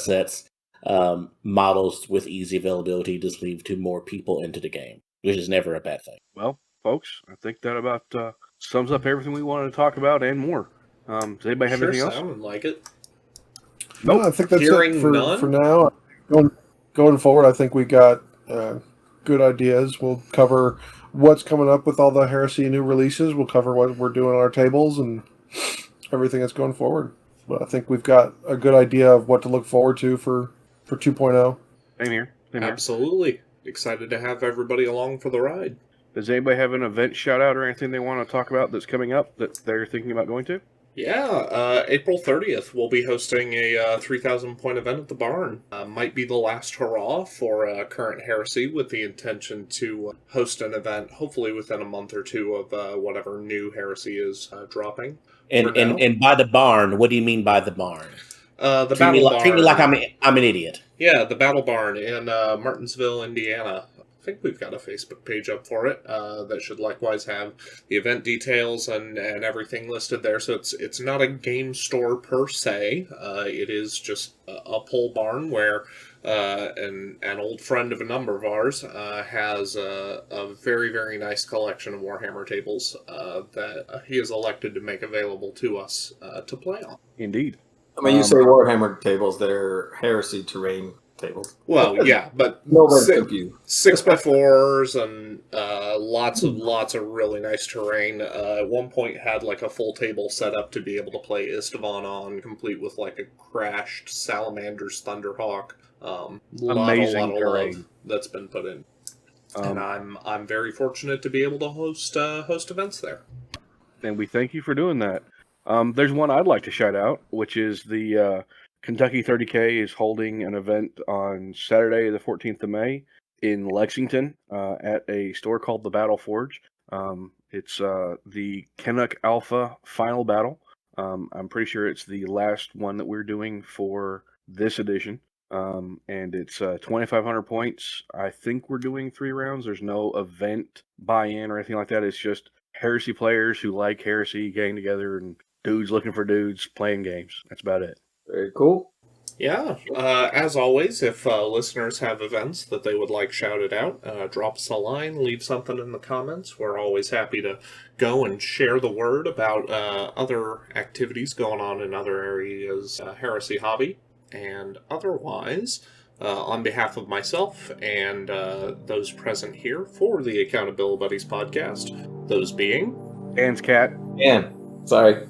sets. Models with easy availability just lead to more people into the game, which is never a bad thing. Well, folks, I think that about sums up everything we wanted to talk about and more. Does anybody have anything else? Sounded like it. No, I think that's Hearing it for none? now. Going forward, I think we got good ideas. We'll cover what's coming up with all the Heresy new releases. We'll cover what we're doing on our tables and everything that's going forward. But I think we've got a good idea of what to look forward to for 2.0. Same here. Absolutely. Excited to have everybody along for the ride. Does anybody have an event shout out or anything they want to talk about that's coming up that they're thinking about going to? Yeah, April 30th, we'll be hosting a 3,000 point event at the barn. Might be the last hurrah for current Heresy, with the intention to host an event hopefully within a month or two of whatever new Heresy is dropping. And by the barn, what do you mean by the barn? The Battle Barn. Treat me like I'm an idiot. Yeah, the Battle Barn in Martinsville, Indiana. I think we've got a Facebook page up for it that should likewise have the event details and everything listed there. So it's not a game store per se. It is just a pole barn where an old friend of a number of ours has a very, very nice collection of Warhammer tables that he has elected to make available to us to play on. Indeed. I mean, you say Warhammer tables that are Heresy terrain tables. Well, yeah, but Nobody's confused. 6x4s and lots of really nice terrain. At one point, had like a full table set up to be able to play Istvan on, complete with like a crashed Salamander's Thunderhawk. Amazing lot of terrain love that's been put in, and I'm very fortunate to be able to host events there. And we thank you for doing that. There's one I'd like to shout out, which is the Kentucky 30K is holding an event on Saturday, the 14th of May, in Lexington at a store called the Battle Forge. It's the Canuck Alpha Final Battle. I'm pretty sure it's the last one that we're doing for this edition. And it's 2,500 points. I think we're doing 3 rounds. There's no event buy-in or anything like that. It's just Heresy players who like Heresy getting together and dudes looking for dudes playing games. That's about it. Very cool. Yeah, as always, if listeners have events that they would like shouted out, drop us a line, leave something in the comments. We're always happy to go and share the word about other activities going on in other areas, Heresy hobby, and otherwise, on behalf of myself and those present here for the Accountability Buddies podcast, those being... Dan's cat. Dan. Sorry.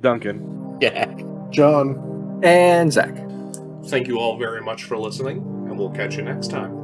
Duncan. Yeah. John. And Zach. Thank you all very much for listening, and we'll catch you next time.